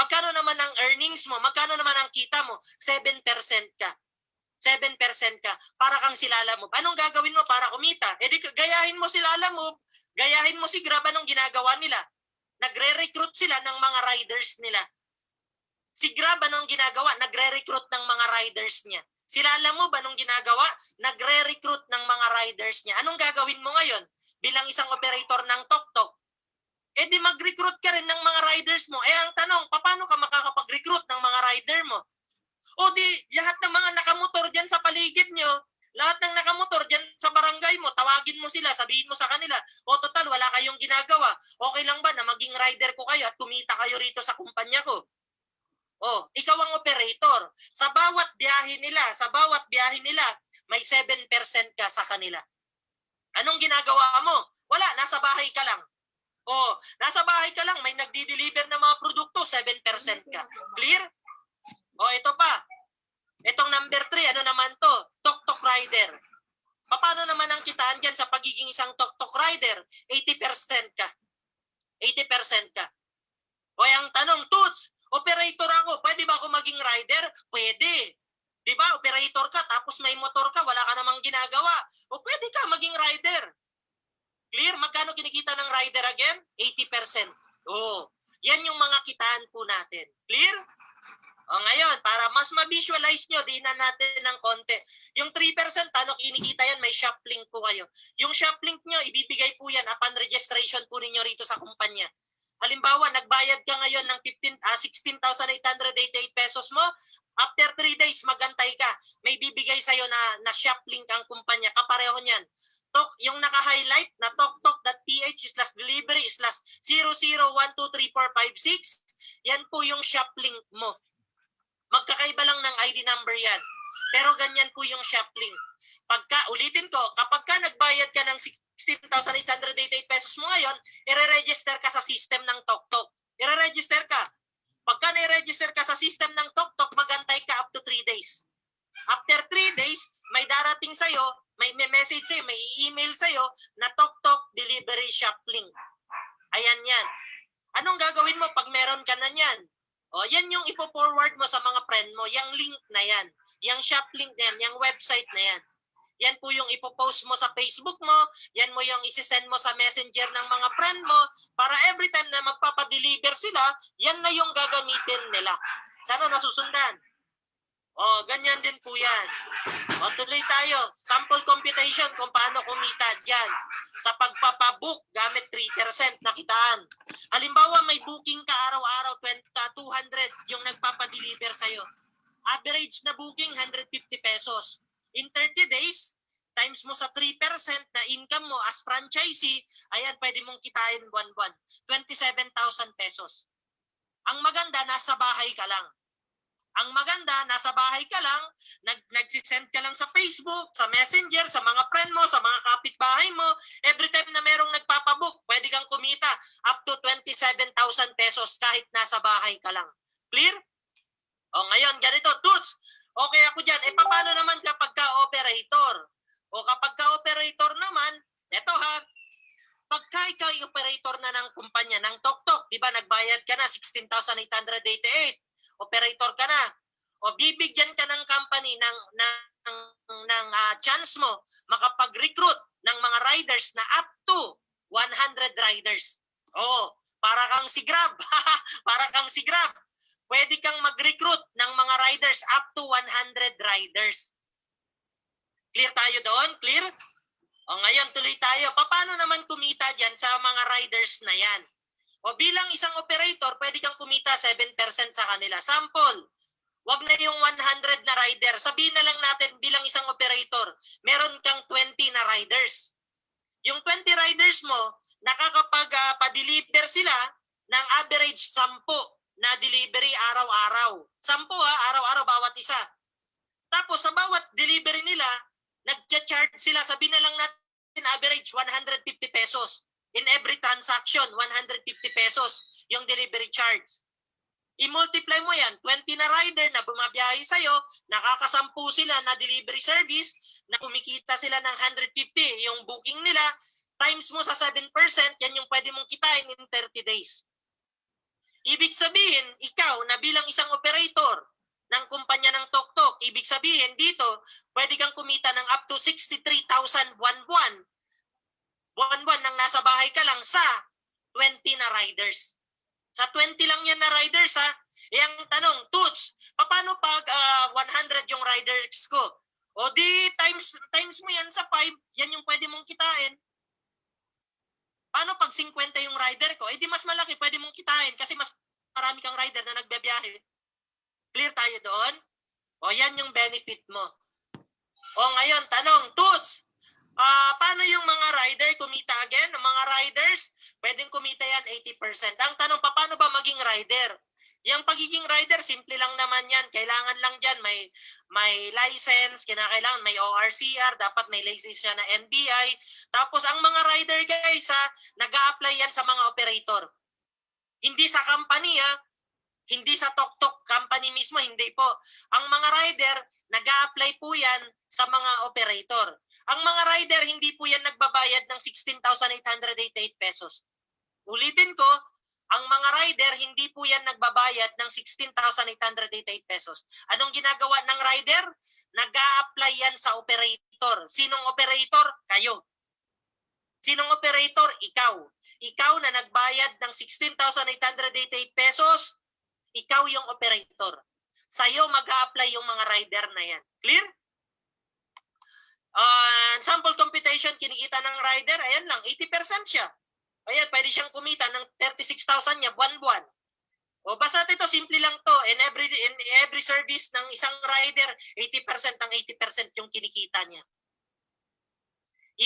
Magkano naman ang earnings mo? Magkano naman ang kita mo? 7% ka. Para kang si Lalamove. Anong gagawin mo para kumita? Di gayahin mo si Lalamove, gayahin mo si Grab. Anong ginagawa nila? Nagre-recruit sila ng mga riders nila. Si Grab, anong ginagawa? Nagre-recruit ng mga riders niya. Si Lalamove, anong ginagawa? Nagre-recruit ng mga riders niya. Anong gagawin mo ngayon bilang isang operator ng tok-tok? Di mag-recruit ka rin ng mga riders mo. Ang tanong, paano ka makakapag-recruit ng mga rider mo? O di, lahat ng mga nakamotor dyan sa paligid nyo, lahat ng nakamotor dyan sa barangay mo, tawagin mo sila, sabihin mo sa kanila, total, wala kayong ginagawa. Okay lang ba na maging rider ko kayo at kumita kayo rito sa kumpanya ko? Ikaw ang operator. Sa bawat biyahe nila, may 7% ka sa kanila. Anong ginagawa mo? Wala, nasa bahay ka lang. Nasa bahay ka lang, may nagdi-deliver ng mga produkto, 7% ka. Clear? Ito pa. Itong number 3, ano naman to? Tok-tok rider. Paano naman ang kitaan dyan sa pagiging isang tok-tok rider? 80% ka. Ang tanong, Toots, operator ako, pwede ba ako maging rider? Pwede. Di ba, operator ka, tapos may motor ka, wala ka namang ginagawa. Pwede ka maging rider. Clear? Magkano kinikita ng rider again? 80%. Yan yung mga kitaan po natin. Clear? Ngayon, para mas ma-visualize nyo, diinan natin ng konti. Yung 3%, paano kinikita yan? May shop link po kayo. Yung shop link nyo, ibibigay po yan upon registration po ninyo rito sa kumpanya. Halimbawa, nagbayad ka ngayon ng 16,888 pesos mo. After 3 days, magantay ka. May bibigay sa'yo na shop link ang kumpanya. Kapareho niyan. Yung naka-highlight na toktok.ph/delivery/00123456, yan po yung shop link mo. Magkakaiba lang ng ID number yan. Pero ganyan po yung shop link. Ulitin ko, kapag ka nagbayad ka ng 16,888 pesos mo ngayon, i-register ka sa system ng TokTok. I-register ka. Pagka na-register ka sa system ng TokTok, magantay ka up to 3 days. After 3 days, may darating sa'yo, may message sa'yo, may email sa'yo na TokTok delivery shop link. Ayan yan. Anong gagawin mo pag meron ka na yan? Yan yung ipo-forward mo sa mga friend mo. Yung link na yan. Yung shop link na yan. Yung website na yan. Yan po yung ipopost mo sa Facebook mo. Yan mo yung isisend mo sa messenger ng mga friend mo para every time na magpapadeliver sila, yan na yung gagamitin nila. Sana nasusundan. Ganyan din po yan. Tuloy tayo. Sample computation kung paano kumita dyan. Sa pagpapabook gamit 3% na kitaan. Halimbawa may booking ka araw-araw 200 yung nagpapadeliver sa'yo. Average na booking 150 pesos. In 30 days, times mo sa 3% na income mo as franchisee, ayan, pwede mong kitain buwan-buwan. 27,000 pesos. Ang maganda, nasa bahay ka lang. Ang maganda, nasa bahay ka lang, nagsisend ka lang sa Facebook, sa Messenger, sa mga friend mo, sa mga kapitbahay mo. Every time na merong nagpapabook, pwede kang kumita up to 27,000 pesos kahit nasa bahay ka lang. Clear? O ngayon, ganito, Toots, okay ako dyan. E paano naman kapag ka-operator? O kapag ka-operator naman, eto ha, pagka ikaw operator na ng kumpanya, ng TokTok, di ba nagbayad ka na 16,888, operator ka na, o bibigyan ka ng company ng chance mo makapag-recruit ng mga riders na up to 100 riders. Oh, para kang si Grab. Para kang si Grab. Pwede kang mag-recruit ng mga riders up to 100 riders. Clear tayo doon? Clear? O ngayon, tuloy tayo. Paano naman kumita dyan sa mga riders na yan? O bilang isang operator, pwede kang kumita 7% sa kanila. Sample, wag na yung 100 na rider. Sabihin na lang natin bilang isang operator, meron kang 20 na riders. Yung 20 riders mo, nakakapag-pa-deliver sila ng average 10 na delivery araw-araw. 10 araw-araw bawat isa. Tapos sa bawat delivery nila, nag-charge sila, sabihin na lang natin average 150 pesos. In every transaction, 150 pesos yung delivery charge. I-multiply mo yan, 20 na rider na bumabiyahe sa'yo, nakakasampu sila na delivery service, na kumikita sila ng 150 yung booking nila, times mo sa 7%, yan yung pwede mong kitain in 30 days. Ibig sabihin, ikaw na bilang isang operator ng kumpanya ng TokTok, ibig sabihin dito, pwede kang kumita ng up to 63,000 buwan-buwan nang nasa bahay ka lang sa 20 na riders. Sa 20 lang yan na riders ha. E ang tanong, Toots, paano pag 100 yung riders ko? O di times mo yan sa 5, yan yung pwede mong kitain. Paano pag 50 yung rider ko? Eh di mas malaki pwede mong kitain kasi mas marami kang rider na nagbibiyahe. Clear tayo doon? O yan yung benefit mo. O ngayon, tanong, Toots, paano yung mga rider kumita again? Ang mga riders, pwedeng kumita yan 80%. Ang tanong, paano ba maging rider? Yung pagiging rider, simple lang naman yan. Kailangan lang dyan, may license, kinakailangan may ORCR, dapat may license siya na NBI. Tapos ang mga rider guys, nag-a-apply yan sa mga operator. Hindi sa company hindi sa TokTok company mismo, hindi po. Ang mga rider, nag-a-apply po yan sa mga operator. Ang mga rider, hindi po yan nagbabayad ng 16,888 pesos. Ulitin ko, ang mga rider, hindi po yan nagbabayad ng 16,888 pesos. Anong ginagawa ng rider? Nag-a-apply yan sa operator. Sinong operator? Kayo. Sinong operator? Ikaw. Ikaw na nagbayad ng 16,888 pesos, ikaw yung operator. Sa'yo mag-a-apply yung mga rider na yan. Clear? Sample computation, kinikita ng rider, ayan lang, 80% siya. Ayan, pwede siyang kumita ng 36,000 niya buwan-buwan. O basta ito, simple lang to. In every service ng isang rider, 80% ang 80% yung kinikita niya.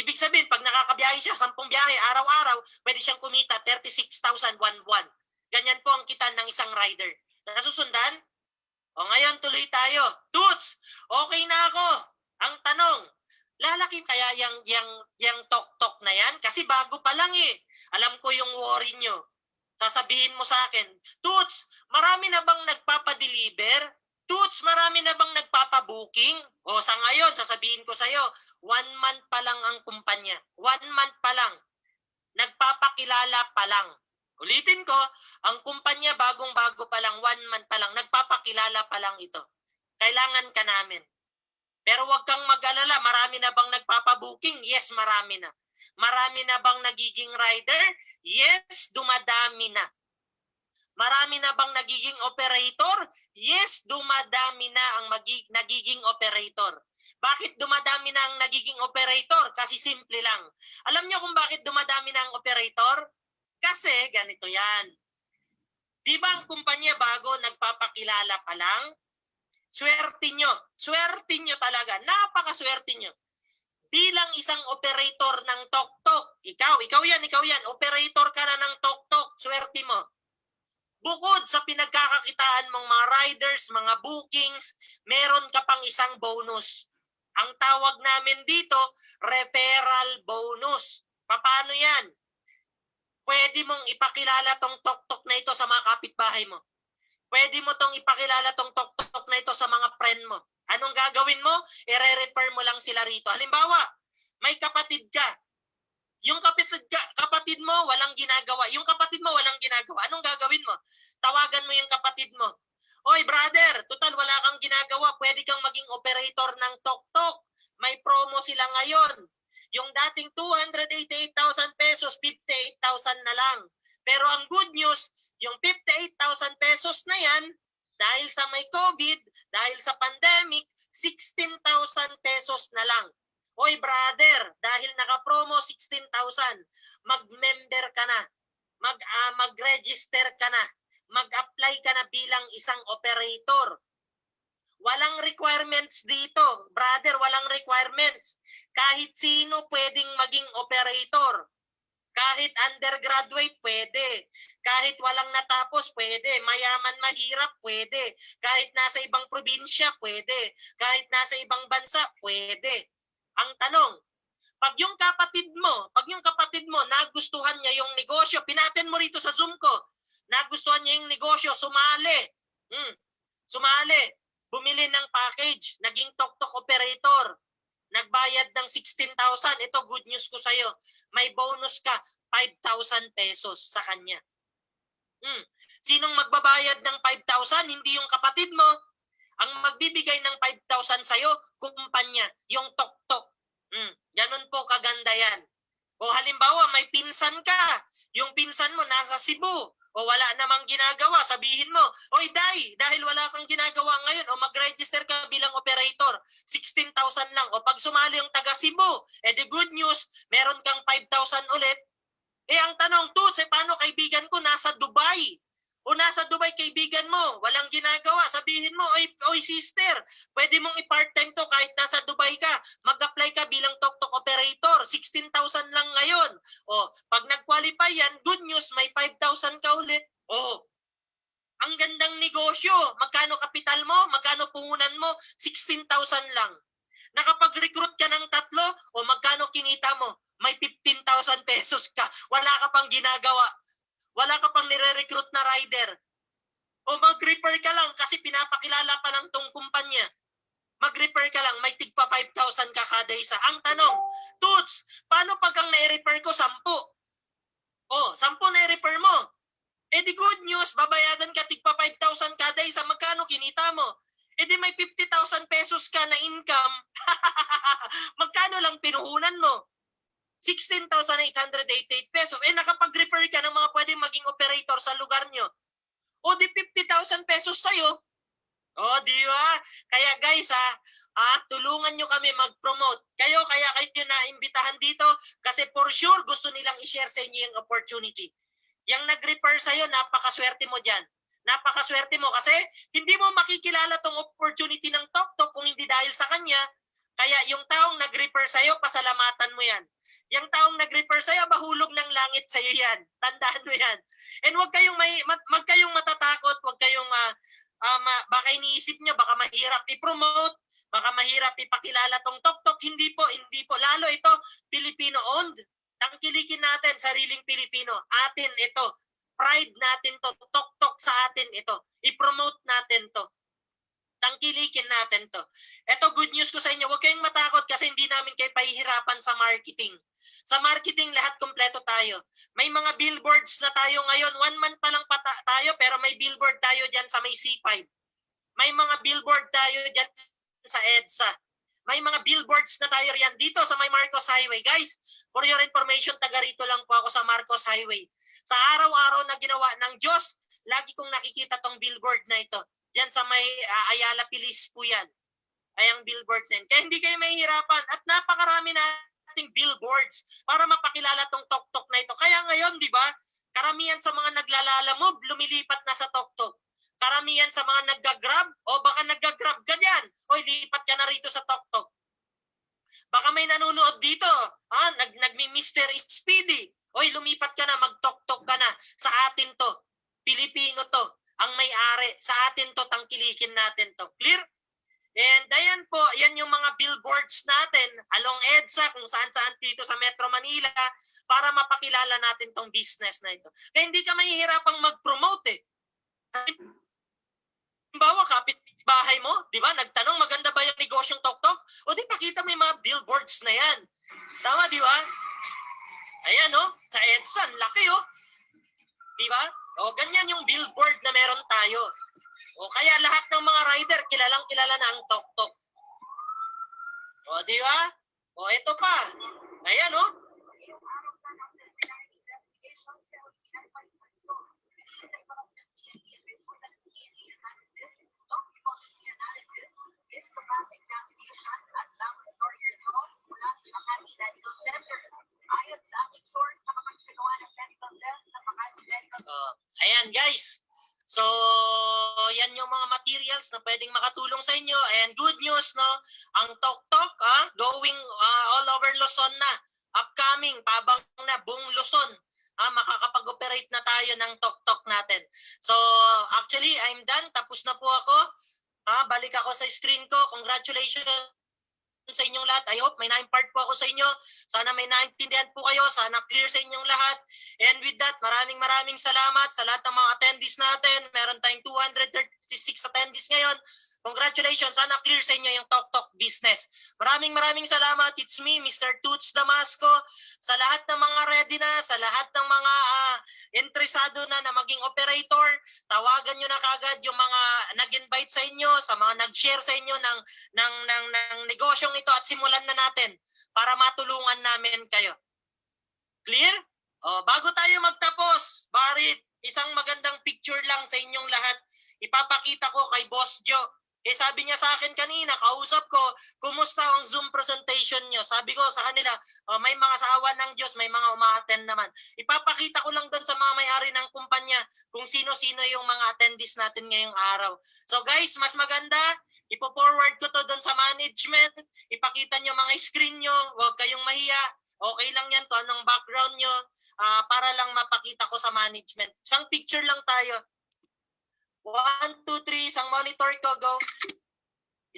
Ibig sabihin, pag nakakabiyahe siya, 10 biyahe, araw-araw, pwede siyang kumita 36,000 buwan-buwan. Ganyan po ang kita ng isang rider. Nasusundan? O ngayon, tuloy tayo. Toots, okay na ako. Ang tanong, lalaki kaya yung TokTok na yan? Kasi bago pa lang eh. Alam ko yung worry nyo. Sasabihin mo sa akin, Toots, marami na bang nagpapadeliver? Toots, marami na bang nagpapabooking? O sa ngayon, sasabihin ko sa'yo, 1 month pa lang ang kumpanya. 1 month pa lang. Nagpapakilala pa lang. Ulitin ko, ang kumpanya bagong-bago pa lang, 1 month pa lang, nagpapakilala pa lang ito. Kailangan ka namin. Pero huwag kang mag-alala, marami na bang nagpapabooking? Yes, marami na. Marami na bang nagiging rider? Yes, dumadami na. Marami na bang nagiging operator? Yes, dumadami na ang nagiging operator. Bakit dumadami na ang nagiging operator? Kasi simple lang. Alam niyo kung bakit dumadami na ang operator? Kasi ganito yan. Di ba ang kumpanya bago nagpapakilala pa lang? Swerte nyo. Swerte nyo talaga. Napakaswerte nyo. Bilang isang operator ng TokTok, ikaw yan. Operator ka na ng TokTok. Swerte mo. Bukod sa pinagkakakitaan mong mga riders, mga bookings, meron ka pang isang bonus. Ang tawag namin dito, referral bonus. Paano yan? Pwede mong ipakilala tong tok-tok na ito sa mga kapitbahay mo. Pwede mo tong ipakilala tong tok-tok na ito sa mga friend mo. Anong gagawin mo? I-refer mo lang sila rito. Halimbawa, may kapatid ka. Yung kapatid mo, walang ginagawa. Yung kapatid mo, walang ginagawa. Anong gagawin mo? Tawagan mo yung kapatid mo. Oy, brother, total wala kang ginagawa. Pwede kang maging operator ng tok-tok. May promo sila ngayon. Yung dating 288,000 pesos, 58,000 na lang. Pero ang good news, yung 58,000 pesos na yan, dahil sa may COVID, dahil sa pandemic, 16,000 pesos na lang. Oy brother, dahil naka-promo 16,000, mag-member ka na, mag-register ka na, mag-apply ka na bilang isang operator. Walang requirements dito, brother, walang requirements. Kahit sino pwedeng maging operator. Kahit undergraduate, pwede. Kahit walang natapos, pwede. Mayaman, mahirap, pwede. Kahit nasa ibang probinsya, pwede. Kahit nasa ibang bansa, pwede. Ang tanong, pag yung kapatid mo, nagustuhan niya yung negosyo, pinatin mo rito sa Zoom ko, nagustuhan niya yung negosyo, sumali. Sumali. Bumili ng package, naging tok-tok operator. Nagbayad ng 16,000. Ito, good news ko sa'yo. May bonus ka, 5,000 pesos sa kanya. Sinong magbabayad ng 5,000? Hindi yung kapatid mo. Ang magbibigay ng 5,000 sa'yo, kumpanya, yung tok-tok. Ganun po kaganda yan. O halimbawa, may pinsan ka. Yung pinsan mo nasa Cebu. O wala namang ginagawa, sabihin mo, oy Day, dahil wala kang ginagawa ngayon, o mag-register ka bilang operator, 16,000 lang. O pag sumali yung taga Cebu, the good news, meron kang 5,000 ulit. Ang tanong, Toots, paano kaibigan ko nasa Dubai? O nasa Dubai kaibigan mo, walang ginagawa, sabihin mo, oy sister, pwede mong i-part-time to kahit nasa Dubai ka, mag-apply ka bilang tok-tok operator, 16,000 lang ngayon. O, pag nag-qualify yan, good news, may 5,000 ka ulit. O, ang gandang negosyo, magkano kapital mo, magkano puhunan mo, 16,000 lang. Nakapag-recruit ka ng 3, o magkano kinita mo, may 15,000 pesos ka, wala ka pang ginagawa. Wala ka pang nire-recruit na rider. O mag-refer ka lang kasi pinapakilala pa lang tong kumpanya. Mag-refer ka lang, may tigpa 5,000 ka kada isa. Ang tanong, Toots, paano pag ang nai-refer ko 10? O, 10 nai-refer mo. Di good news, babayadan ka tigpa 5,000 kada isa. Magkano kinita mo? Di may 50,000 pesos ka na income. Magkano lang pinuhunan mo? 16,888 pesos. Nakapag-refer ka ng mga pwedeng maging operator sa lugar nyo. O di 50,000 pesos sa'yo. O di ba? Kaya guys tulungan nyo kami mag-promote. Kaya kayo na-imbitahan dito kasi for sure gusto nilang i-share sa inyo yung opportunity. Yung nag-refer sa'yo, napakaswerte mo dyan. Napakaswerte mo kasi hindi mo makikilala tong opportunity ng tok-tok kung hindi dahil sa kanya. Kaya yung taong nag-refer sa'yo, pasalamatan mo yan. Yung taong nag-refer sa'yo, bahulog ng langit sa'yo yan. Tandaan mo yan. And huwag kayong matatakot, huwag kayong baka iniisip nyo, baka mahirap i-promote, baka mahirap ipakilala tong tok-tok. Hindi po. Lalo ito, Filipino-owned. Tangkilikin natin, sariling Pilipino. Atin ito. Pride natin to. Tok-tok sa atin ito. I-promote natin to. Tangkilikin natin to. Ito, good news ko sa inyo, huwag kayong matakot kasi hindi namin kayo pahihirapan sa marketing. Sa marketing, lahat kompleto tayo. May mga billboards na tayo ngayon. 1 month pa lang tayo, pero may billboard tayo dyan sa may C5. May mga billboard tayo dyan sa EDSA. May mga billboards na tayo riyan dito sa may Marcos Highway. Guys, for your information, taga rito lang po ako sa Marcos Highway. Sa araw-araw na ginawa ng Diyos, lagi kong nakikita tong billboard na ito. Diyan sa may Ayala Pilis po yan. Ay ang billboards yan. Kaya hindi kayo mahihirapan. At napakarami nating billboards para mapakilala tong tok-tok na ito. Kaya ngayon, di ba, karamihan sa mga naglalalamove, lumilipat na sa tok-tok. Karamihan sa mga nagga-grab, o baka nagga-grab ka dyan. O lipat ka na rito sa tok-tok. Baka may nanonood dito. Nagmi-Mr. Speedy. O lumipat ka na, mag-tok-tok ka na. Sa atin to. Pilipino to. ang may-ari. Sa atin to, tangkilikin natin to. Clear? And ayan po, yan yung mga billboards natin along EDSA, kung saan-saan dito sa Metro Manila, para mapakilala natin tong business na ito. Kaya hindi ka mahihirapang mag-promote eh. Halimbawa, kapit bahay mo, di ba? Nagtanong, maganda ba yung negosyong Tok-Tok? O di pakita mo yung mga billboards na yan. Tama, di ba? Ayan, oh. Sa EDSA, laki, oh. Di ba? O, ganyan yung billboard na meron tayo. O, kaya lahat ng mga rider, kilalang-kilala na ang Tok-Tok. O, di ba? O, ito pa. Ayan, oh. Ayan guys. So, yan yung mga materials na pwedeng makatulong sa inyo. And good news, no? Ang Tok-Tok, going all over Luzon na. Upcoming, pabang na buong Luzon. Makakapag-operate na tayo ng Tok-Tok natin. So, actually, I'm done. Tapos na po ako. Balik ako sa screen ko. Congratulations sa inyong lahat. I hope may na-impart po ako sa inyo. Sana may naintindihan po kayo. Sana clear sa inyong lahat. And with that, maraming salamat sa lahat ng mga attendees natin. Meron tayong 236 attendees ngayon. Congratulations. Sana clear sa inyo yung Tok-Tok business. Maraming salamat. It's me, Mr. Toots Damasco. Sa lahat ng mga ready na, sa lahat ng mga interesado na maging operator, tawagan nyo na kagad yung mga nag-invite sa inyo, sa mga nag-share sa inyo ng negosyong ito at simulan na natin para matulungan namin kayo. Clear? Bago tayo magtapos, Barit, isang magandang picture lang sa inyong lahat. Ipapakita ko kay Boss Joe. Sabi niya sa akin kanina, kausap ko, kumusta ang Zoom presentation niyo? Sabi ko sa kanila, may mga sawa ng Diyos, may mga uma-attend naman. Ipapakita ko lang doon sa mga may-ari ng kumpanya kung sino-sino yung mga attendees natin ngayong araw. So guys, mas maganda, ipo-forward ko to doon sa management. Ipakita niyo mga screen niyo, huwag kayong mahiya. Okay lang yan to, anong background nyo, para lang mapakita ko sa management. Isang picture lang tayo. 1, 2, 3, isang monitor ko, go.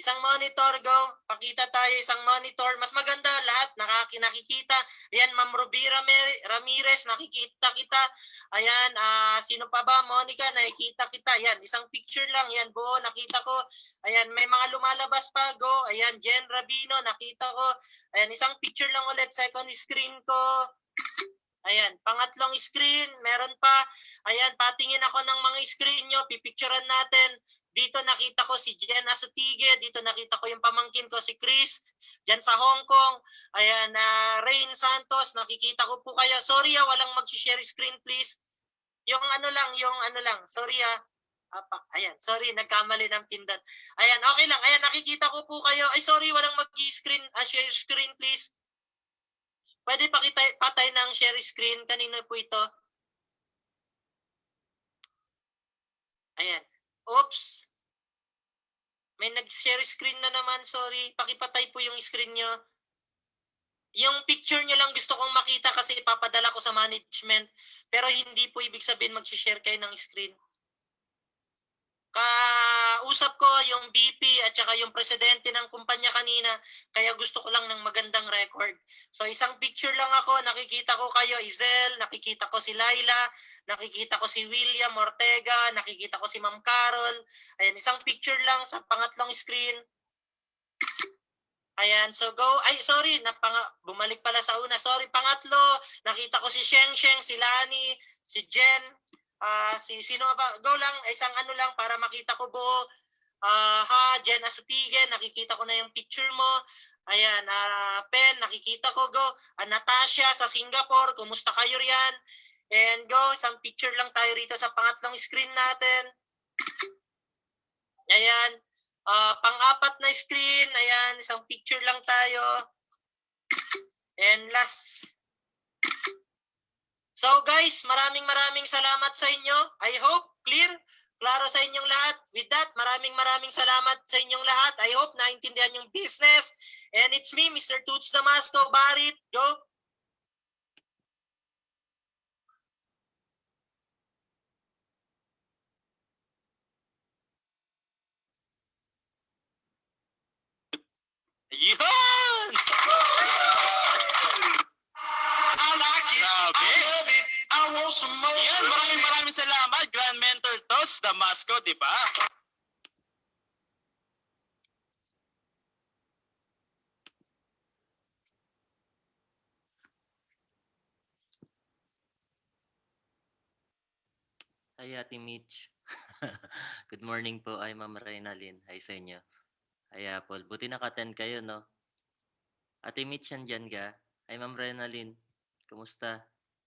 Isang monitor, go. Pakita tayo, isang monitor. Mas maganda lahat, nakikita. Ayan, Ma'am Ruby Ramirez, nakikita kita. Ayan, sino pa ba? Monica, nakikita kita. Ayan, isang picture lang. Ayan, buo, nakita ko. Ayan, may mga lumalabas pa, go. Ayan, Jen Rabino, nakita ko. Ayan, isang picture lang ulit, second screen ko. Ayan, pangatlong screen, meron pa. Ayan, patingin ako ng mga screen nyo, pipicturean natin. Dito nakita ko si Jen Asutige, dito nakita ko yung pamangkin ko si Chris, dyan sa Hong Kong. Ayan, Rain Santos, nakikita ko po kayo. Sorry walang mag-share screen please. Yung ano lang, sorry ayan, sorry, nagkamali ng pindot. Ayan, okay lang, ayan, nakikita ko po kayo. Ay, sorry, walang mag-screen, share screen please. Pwede patay ng share screen. Kanino po ito? Ayan. Oops. May nag-share screen na naman. Sorry. Pakipatay po yung screen nyo. Yung picture nyo lang gusto kong makita kasi ipapadala ko sa management. Pero hindi po ibig sabihin mag-share kayo ng screen. Kausap ko yung VP at saka yung presidente ng kumpanya kanina, kaya gusto ko lang ng magandang record. So isang picture lang ako, nakikita ko kayo, Izel, nakikita ko si Laila, nakikita ko si William Ortega, nakikita ko si Ma'am Carol. Ayan, isang picture lang sa pangatlong screen. Ayan, so go. Ay, sorry, bumalik pala sa una. Sorry, pangatlo, nakita ko si Sheng, si Lani, si Jen, sino ba? Go lang, isang ano lang para makita ko buo. Jen Asutige, nakikita ko na yung picture mo. Ayan, Pen, nakikita ko, go. Natasha sa Singapore, kumusta kayo riyan? And go, isang picture lang tayo rito sa pangatlong screen natin. Ayan, pang-apat na screen, ayan, isang picture lang tayo. And last. So guys, maraming salamat sa inyo. I hope clear, klaro sa inyong lahat. With that, maraming salamat sa inyong lahat. I hope naintindihan yung business. And it's me, Mr. Toots Damasco, Barit. Go. yan, Mentor Tots, Damasco, di ba? Hi, Ate Mitch. Good morning po. Ay, Ma'am Reynalyn. Hi sa inyo. Hi, Apple. Buti naka-attend kayo, no? Ate Mitch, andyan ka? Hi, Ma'am Reynalyn. Kumusta?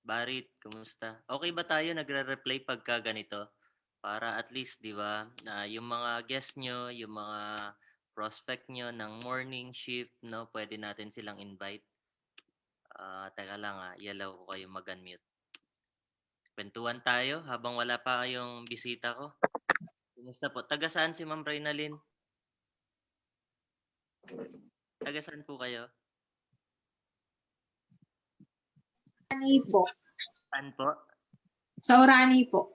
Barit, kumusta? Okay ba tayo nagre-reply pagka ganito? Para at least, di ba, na yung mga guest nyo, yung mga prospect nyo ng morning shift, no? Pwede natin silang invite. Teka lang, i-allow ko kayo mag-unmute. Kwentuhan tayo habang wala pa kayong bisita ko. Kumusta po? Taga saan si Ma'am Reynalyn? Taga saan po kayo? Urani po. Saan po? Sa Urani po.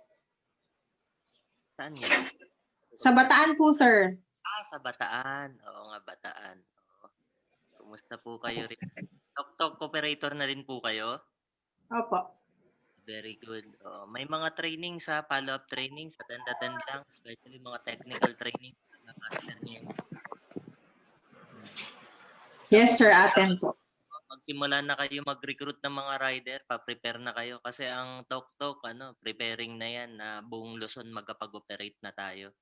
Saan yun? Sa Bataan po, sir. Sa Bataan. Oo nga, Bataan. Oo. Kumusta po kayo rin? Tok-tok operator na rin po kayo? Opo. Very good. May mga training sa follow-up training, sa attend lang, especially mga technical training na master niyo. Yes, sir. Attend po. Magsimula na kayo mag-recruit ng mga rider, pa-prepare na kayo kasi ang tok-tok, preparing na yan na buong Luzon magkapag-operate na tayo.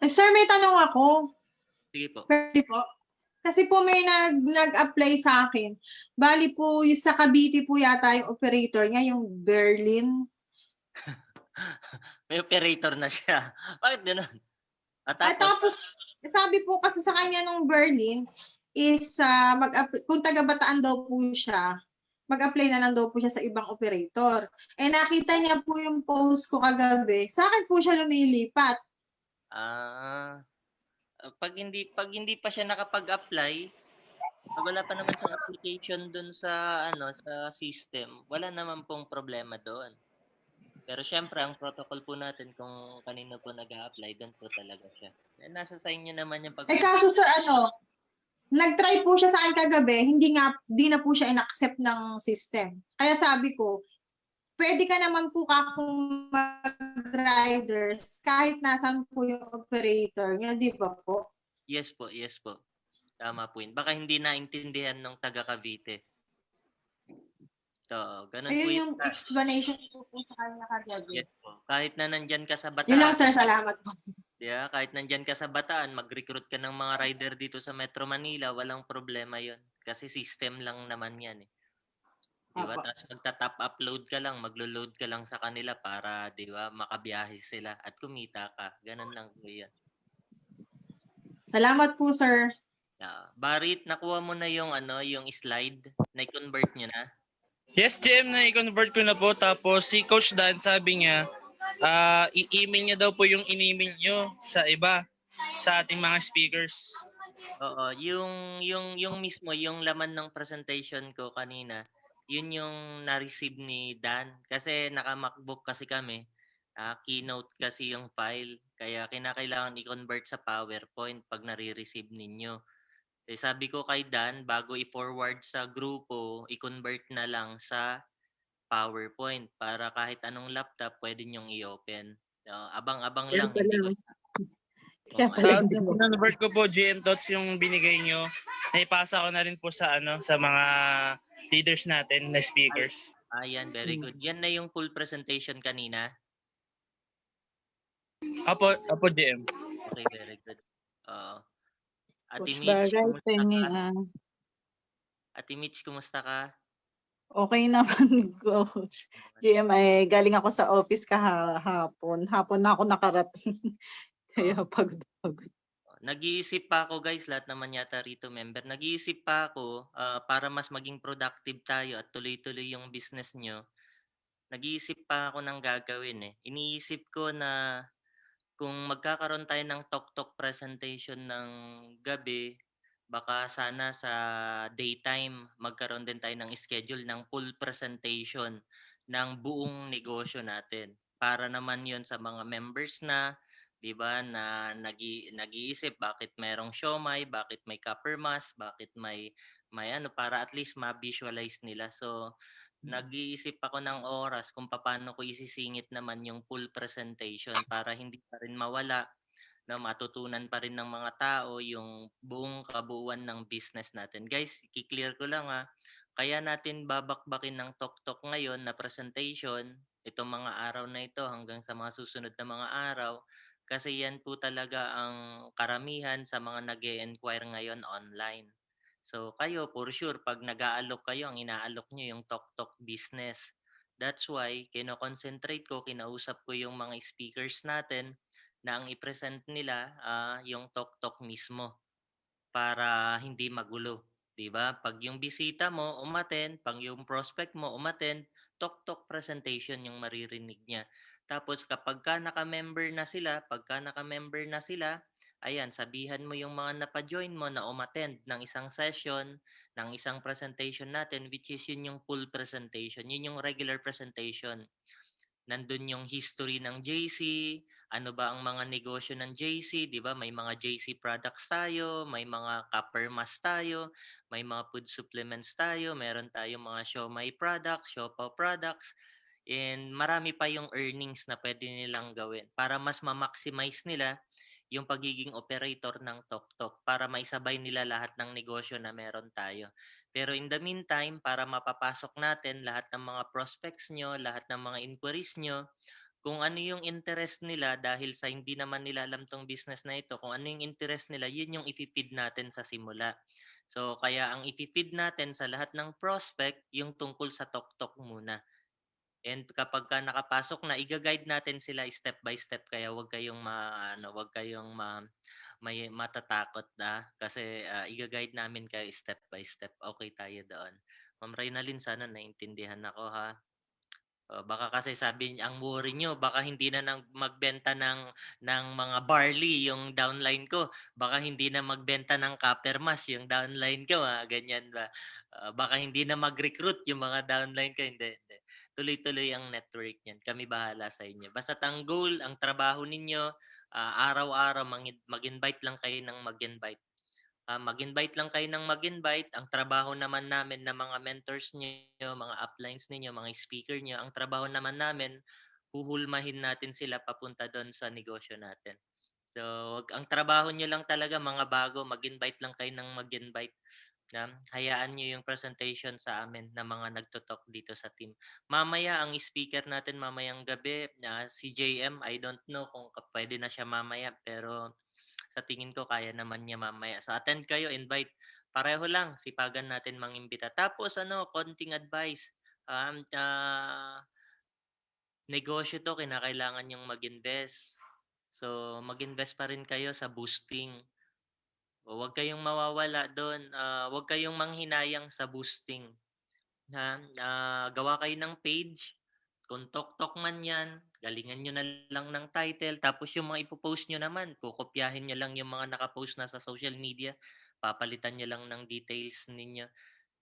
Sir, may tanong ako. Sige po. Pwede po? Kasi po may nag-apply sa akin. Bali po, yung sa Cavite po yata yung operator niya, yung Berlin. May operator na siya. Bakit gano'n? At At tapos, tapos, sabi po kasi sa kanya nung Berlin, is kung taga-Bataan daw po siya, mag-apply na lang daw po siya sa ibang operator. Eh nakita niya po yung post ko kagabi. Sa akin po siya lumilipat. pag hindi pa siya nakapag-apply, pag wala pa naman siyang application dun sa sa system, wala naman pong problema doon. Pero syempre, ang protocol po natin kung kanino po nag-a-apply, doon po talaga siya. Nasa sa inyo naman yung Eh kaso sir, nag-try po siya sa akin kagabi, di na po siya in-accept ng system. Kaya sabi ko, pwede ka naman po akong mag-riders kahit nasan po yung operator niya, di ba po? Yes po. Tama po yun. Baka hindi naintindihan ng taga Cavite. Ganun po Ayun yun. yung explanation po sa kanya kagabi. Yes po. Kahit na nandyan ka sa Bataan. Yun lang sir, salamat po. Yeah, kahit nandyan ka sa Bataan, mag-recruit ka ng mga rider dito sa Metro Manila, walang problema yon. Kasi system lang naman yan eh. Diba? Apo. Tapos magta-top upload ka lang, maglo-load ka lang sa kanila para, diba, makabiyahe sila at kumita ka. Ganun lang po yan. Salamat po sir. Barit, nakuha mo na yung yung slide, na-convert nyo na? Yes, GM, na i-convert ko na po. Tapos si Coach Dan, sabi niya, i-email niya daw po yung in-email nyo sa iba, sa ating mga speakers. Oo, yung mismo, yung laman ng presentation ko kanina, yun yung na-receive ni Dan. Kasi naka-MacBook kasi kami, keynote kasi yung file. Kaya kinakailangan i-convert sa PowerPoint pag nare-receive ninyo. Eh, sabi ko kay Dan, bago i-forward sa grupo, i-convert na lang sa PowerPoint para kahit anong laptop pwede nyong i-open. Abang-abang lang. Hindi ko Convert ko po, GM Tots, yung binigay nyo. Naipasa ko na rin po sa sa mga leaders natin na speakers. Ayan, very good. Yan na yung full presentation kanina. Apo, GM. Okay, very good. Ate Mitch, kumusta ka? Ate Mitch, kumusta ka? Okay naman, Coach. GM, galing ako sa office kahapon. Hapon na ako nakarating. Kaya pagod. Nag-iisip pa ako, guys, lahat naman yata rito member. Nag-iisip pa ako para mas maging productive tayo at tuloy-tuloy yung business nyo. Nag-iisip pa ako ng gagawin eh. Iniisip ko na kung magkakaroon tayo ng talk-talk presentation ng gabi, baka sana sa daytime magkaroon din tayo ng schedule ng full presentation ng buong negosyo natin. Para naman yon sa mga members na, di ba, na nag-iisip bakit merong siomai, bakit may copper mask, bakit may para at least ma-visualize nila. So, nag-iisip ako ng oras kung paano ko isisingit naman yung full presentation para hindi pa rin mawala na matutunan pa rin ng mga tao yung buong kabuuan ng business natin. Guys, i-clear ko lang kaya natin babakbakin ng tok-tok ngayon na presentation itong mga araw na ito hanggang sa mga susunod na mga araw kasi yan po talaga ang karamihan sa mga nag-e-enquire ngayon online. So kayo, for sure, pag nag-aalok kayo, ang inaalok nyo yung tok-tok business. That's why, kino-concentrate ko, kinausap ko yung mga speakers natin na ang i-present nila yung tok-tok mismo para hindi magulo. 'Di ba? Pag yung bisita mo umattend, pag yung prospect mo umattend, tok-tok presentation yung maririnig niya. Tapos pagka naka-member na sila, ayan, sabihan mo yung mga napa-join mo na umattend ng isang session, ng isang presentation natin, which is yun yung full presentation, yun yung regular presentation. Nandun yung history ng JC, ano ba ang mga negosyo ng JC, 'di ba? May mga JC products tayo, may mga copper mask tayo, may mga food supplements tayo, meron tayong mga siomai products, siopaw products, and marami pa yung earnings na pwede nilang gawin para mas ma-maximize nila yung pagiging operator ng Tok para maisabay nila lahat ng negosyo na meron tayo. Pero in the meantime, para mapapasok natin lahat ng mga prospects nyo, lahat ng mga inquiries nyo, kung ano yung interest nila dahil sa hindi naman nila alam tong business na ito, kung ano yung interest nila, yun yung ipipid natin sa simula. So, kaya ang ipipid natin sa lahat ng prospect, yung tungkol sa Tok muna. And kapag ka nakapasok na, i-guide natin sila step by step kaya wag kayong may matatakot na kasi i-guide namin kayo step by step. Okay tayo doon. Ma'am Reynalyn, sana naintindihan ako ha. Baka kasi sabi niya, ang worry nyo, baka hindi na magbenta ng mga barley yung downline ko. Baka hindi na magbenta ng copper mask yung downline ko. Ganyan ba? Baka hindi na mag-recruit yung mga downline ko. Hindi. Tuloy-tuloy ang network niyan. Kami bahala sa inyo. Basta ang goal, ang trabaho ninyo, araw-araw mag-invite lang kayo ng mag-invite. Mag-invite lang kayo ng mag-invite. Ang trabaho naman namin ng mga mentors niyo, mga uplines ninyo, mga speaker niyo, ang trabaho naman namin, huhulmahin natin sila papunta doon sa negosyo natin. So, ang trabaho niyo lang talaga mga bago, mag-invite lang kayo ng mag-invite. Hayaan niyo yung presentation sa amin na mga nagtotalk dito sa team. Mamaya, ang speaker natin mamayang gabi, si JM, I don't know kung pwede na siya mamaya, pero sa tingin ko kaya naman niya mamaya. So attend kayo, invite. Pareho lang, sipagan natin mangimbita. Tapos konting advice. Negosyo to, kinakailangan yung mag-invest. So mag-invest pa rin kayo sa boosting. Huwag kayong mawawala doon. Huwag kayong manghinayang sa boosting. Gawa kayo ng page. Kung tok-tok man yan, galingan nyo na lang ng title. Tapos yung mga ipopost nyo naman, kukopyahin nyo lang yung mga nakapost na sa social media. Papalitan nyo lang ng details ninyo.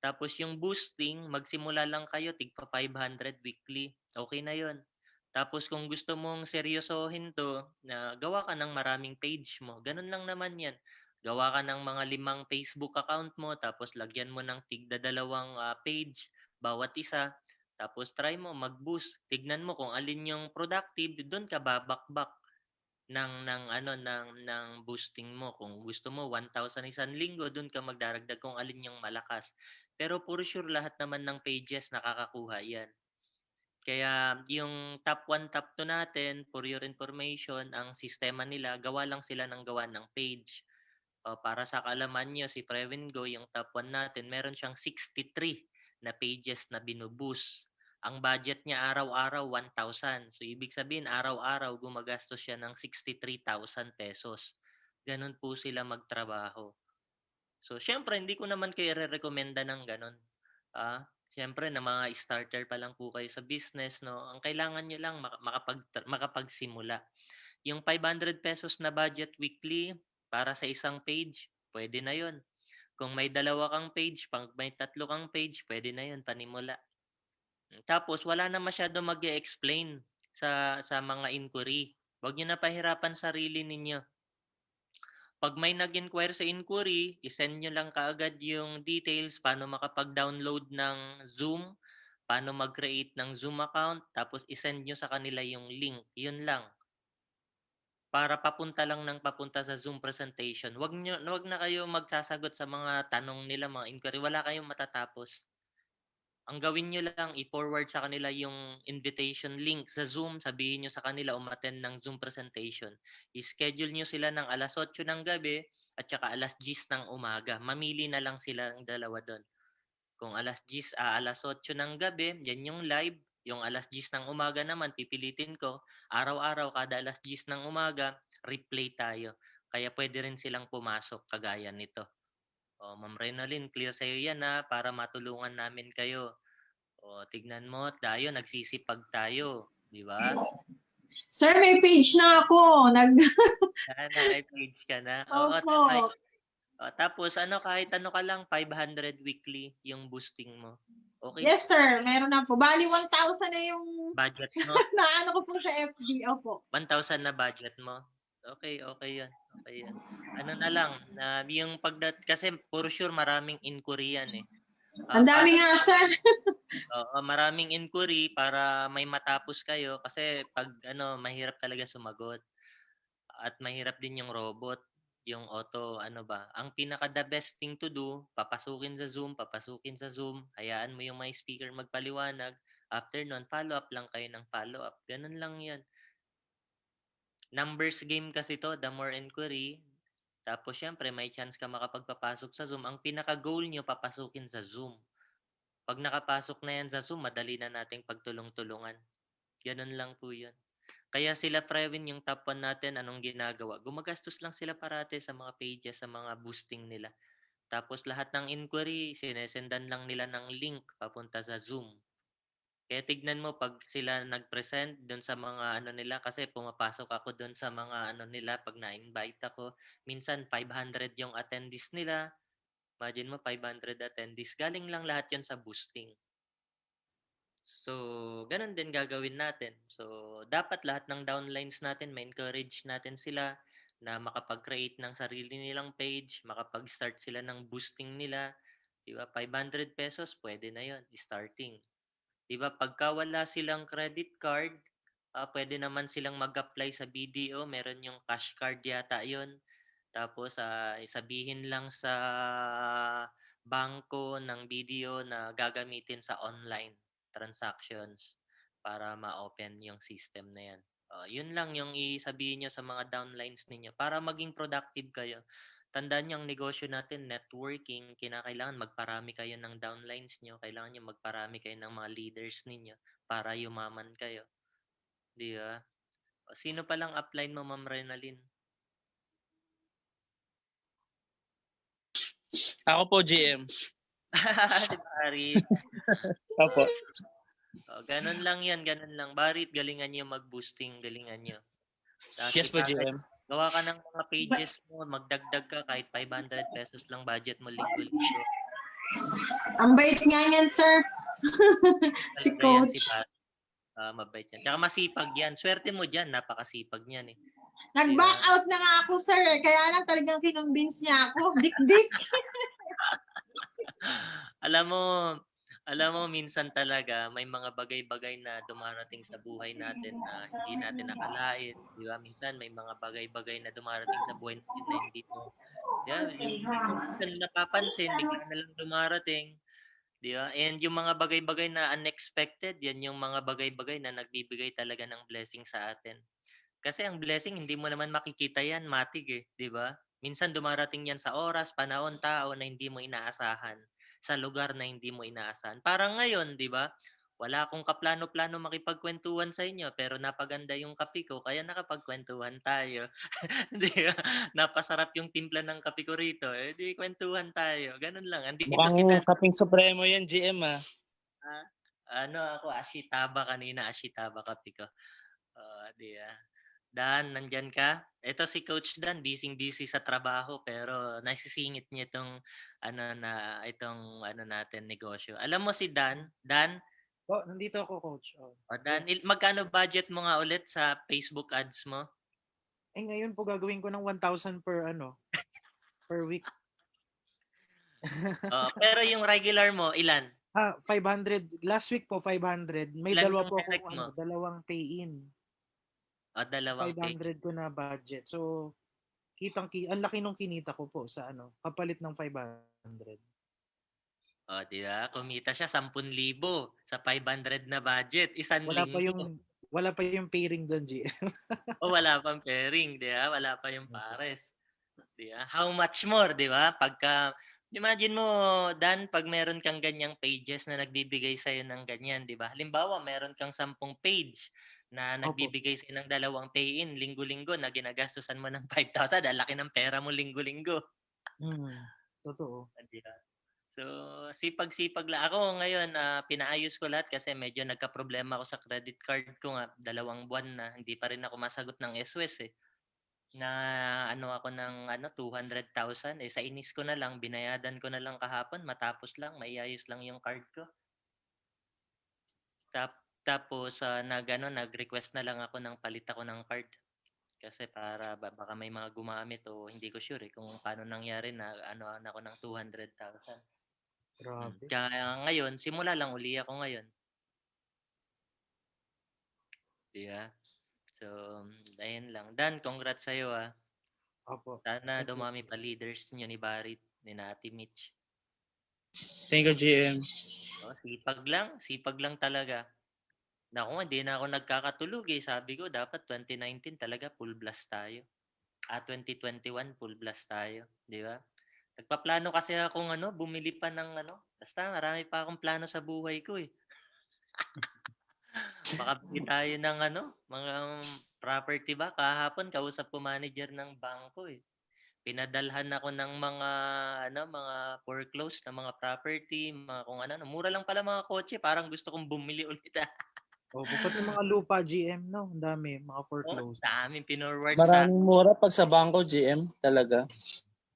Tapos yung boosting, magsimula lang kayo, tigpa 500 weekly. Okay na yon. Tapos kung gusto mong seryosohin to, gawa ka ng maraming page mo. Ganun lang naman yan. Gawa ka ng mga 5 Facebook account mo, tapos lagyan mo ng tigda 2 page, bawat isa. Tapos try mo mag-boost. Tignan mo kung alin yung productive, doon ka babakbak ng boosting mo. Kung gusto mo 1,000 isang linggo, doon ka magdaragdag kung alin yung malakas. Pero for sure lahat naman ng pages nakakakuha 'yan. Kaya yung top 1, top 2 natin, for your information, ang sistema nila, gawa lang sila ng gawa ng page. Para sa kaalaman nyo, si Previn Go, yung top 1 natin, meron siyang 63 na pages na binuboost. Ang budget niya araw-araw 1,000. So ibig sabihin araw-araw gumagastos siya ng 63,000 pesos. Ganun po sila magtrabaho. So syempre hindi ko naman kayo re-recommenda ng ganun. Syempre na mga starter pa lang po kayo sa business, no. Ang kailangan niyo lang makapagsimula. Yung 500 pesos na budget weekly para sa isang page, pwede na 'yon. Kung may 2 kang page, pag may 3 kang page, pwede na 'yon panimula. Tapos wala na masyadong mag-e-explain sa mga inquiry. Huwag niyo na pahirapan sarili ninyo. Pag may nag-inquire sa inquiry, i-send nyo lang kaagad yung details paano makapag-download ng Zoom, paano mag-create ng Zoom account, tapos isend nyo sa kanila yung link. Yun lang. Para papunta lang ng papunta sa Zoom presentation. Wag na kayo magsasagot sa mga tanong nila, mga inquiry. Wala kayong matatapos. Ang gawin nyo lang, i-forward sa kanila yung invitation link sa Zoom. Sabihin nyo sa kanila umattend ng Zoom presentation. I-schedule nyo sila ng alas 8 ng gabi at saka alas 10 ng umaga. Mamili na lang sila ng dalawa doon. Kung alas 8 ng gabi, yan yung live. Yung alas 10 ng umaga naman, pipilitin ko, araw-araw kada alas 10 ng umaga, replay tayo. Kaya pwede rin silang pumasok kagaya nito. O, Ma'am Renalyn, clear sa'yo yan ha, para matulungan namin kayo. O, tignan mo, tayo, nagsisipag tayo. Di ba? Sir, may page na ako. May page ka na. Oo, Opo. tapos kahit ano ka lang, 500 weekly yung boosting mo. Okay? Yes, sir. Meron na po. Bali, 1,000 na yung Budget mo. naano ko po sa FB. Opo. 1,000 na budget mo. Okay yan. Okay yan. Ano na lang, yung kasi for sure maraming inquiry yan eh. Ang dami nga, sir. Oo, maraming inquiry para may matapos kayo kasi pag mahirap talaga sumagot. At mahirap din yung robot, yung auto, ang pinaka the best thing to do, papasukin sa Zoom, hayaan mo yung may speaker magpaliwanag, after nun, follow up lang kayo ng follow up. Ganun lang yan. Numbers game kasi to, the more inquiry, tapos syempre may chance ka makapagpapasok sa Zoom. Ang pinaka-goal nyo, papasukin sa Zoom. Pag nakapasok na yan sa Zoom, madali na nating pagtulong-tulungan. Ganun lang po yun. Kaya sila Previn, yung top 1 natin, anong ginagawa? Gumagastos lang sila parate sa mga pages, sa mga boosting nila. Tapos lahat ng inquiry, sinesendan lang nila ng link papunta sa Zoom. Kaya tignan mo pag sila nag-present doon sa mga nila, kasi pumapasok ako doon sa mga nila pag na-invite ako. Minsan 500 yung attendees nila. Imagine mo 500 attendees. Galing lang lahat yon sa boosting. So, ganun din gagawin natin. So, dapat lahat ng downlines natin, ma-encourage natin sila na makapag-create ng sarili nilang page, makapag-start sila ng boosting nila. Diba? 500 pesos, pwede na yon starting. Diba? Pagka wala silang credit card, pwede naman silang mag-apply sa BDO. Meron yung cash card yata yon. Tapos, sabihin lang sa bangko ng BDO na gagamitin sa online transactions para ma-open yung system na yan. Yun lang yung isabihin nyo sa mga downlines ninyo para maging productive kayo. Tandaan nyo, ang negosyo natin, networking, kinakailangan magparami kayo ng downlines nyo, kailangan nyo magparami kayo ng mga leaders ninyo para yumaman kayo. Di ba? Sino palang upline mo, Ma'am Renalyn? Ako po, GM. Si Barit. Opo. Ganun lang yan, ganun lang. Barit, galingan nyo mag-boosting, galingan nyo. Yes po, GM. Gawa ka ng mga pages mo, magdagdag ka kahit 500 pesos lang budget mo linggo-linggo. Ang bait nga yan, sir. Si Coach. Mabait yan. Tsaka masipag yan. Swerte mo dyan, napakasipag niyan eh. Nag-back out na nga ako, sir. Kaya lang talagang kinumbins niya ako. Dik-dik. Alam mo, minsan talaga may mga bagay-bagay na dumarating sa buhay natin na hindi natin nakalain. Di ba? Minsan may mga bagay-bagay na dumarating sa buhay natin na hindi mo. Minsan napapansin, bigla na lang dumarating. Di ba? And yung mga bagay-bagay na unexpected, yan yung mga bagay-bagay na nagbibigay talaga ng blessing sa atin. Kasi ang blessing, hindi mo naman makikita yan, matig eh. Di ba? Minsan dumarating yan sa oras, panahon, tao na hindi mo inaasahan. Sa lugar na hindi mo inaasahan. Parang ngayon, di ba? Wala akong kaplano-plano makipagkwentuhan sa inyo, pero napaganda yung kape ko, kaya nakapagkwentuhan tayo. Di ba? Napasarap yung timpla ng kape ko rito. Di kwentuhan tayo. Ganun lang. Mukhang kaping supremo yan, GM ah. Ako, Ashitaba kanina, Ashitaba kape ko. Di ba? Dan, nandyan ka? Ito si Coach Dan, busy sa trabaho pero nasisingit niya itong natin negosyo. Alam mo si Dan? Nandito ako, Coach. Dan, magkano budget mo nga ulit sa Facebook ads mo? Ngayon po gagawin ko ng 1,000 per week. Pero yung regular mo, ilan? 500. Last week po, 500. May Ilan dalawa yung po direct akong mo? dalawang pay-in. Dalawang pay. 500 ko na budget. So, ang laki nung kinita ko po sa kapalit ng 500. Di ba? Kumita siya 10,000 sa 500 na budget. Isang Wala pa linggo. yung pairing doon, G. Wala pang pairing, di ba? Wala pa yung pares. Di ba? How much more, di ba? Imagine mo, Dan, pag meron kang ganyang pages na nagbibigay sa'yo ng ganyan, di ba? Halimbawa, meron kang 10 page na nagbibigay sa'yo ng 2 pay-in, linggo-linggo, na ginagastusan mo ng 5,000, ang laki ng pera mo linggo-linggo. Totoo. Di ba? So, sipag-sipag lang. Ako ngayon, pinaayos ko lahat kasi medyo nagka-problema ako sa credit card ko nga. 2 buwan na, hindi pa rin ako masagot ng SWS eh. Na ako ng 200,000 sa inis ko na lang, binayadan ko na lang kahapon, matapos lang maiayos lang yung card ko. Tapos nag-request na lang ako ng palit ako ng card kasi para baka may mga gumamit o hindi ko sure kung paano nangyari na ako ng 200,000. Grabe. Kaya ngayon simula lang uli ako ngayon. Diba? So, ayun lang. Dan, congrats sa'yo Opo. Sana dumami pa leaders nyo ni Barit, ni Ate Mitch. Thank you, GM. Sipag lang talaga. Naku, hindi na ako nagkakatulog Sabi ko, dapat 2019 talaga full blast tayo. 2021 full blast tayo. Di ba? Nagpaplano kasi akong bumili pa ng basta marami pa akong plano sa buhay ko Makabili tayo ng mga property ba? Kahapon kausap ko manager ng bangko Pinadalhan ako ng mga foreclosed na mga property, mga kung mura lang pala mga kotse, parang gusto kong bumili ulit. Pati mga lupa GM, no? Ang dami, mga foreclosed. Daming pinorward Maraming mura pag sa bangko, GM, talaga.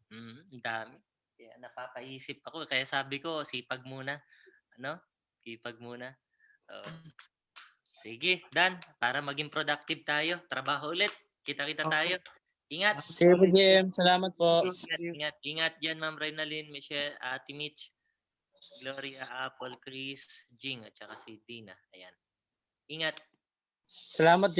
Ang dami. Kaya napapaisip ako, kaya sabi ko, sipag muna. Sipag muna. Sige, Dan, para maging productive tayo, trabaho ulit. Kita-kita tayo. Ingat. Sige po, GM. Salamat po. Ingat dyan, Ma'am Reynalyn, Michelle, Ate Mitch, Gloria, Apple, Chris, Jing, at saka si Dina. Ayan. Ingat. Salamat,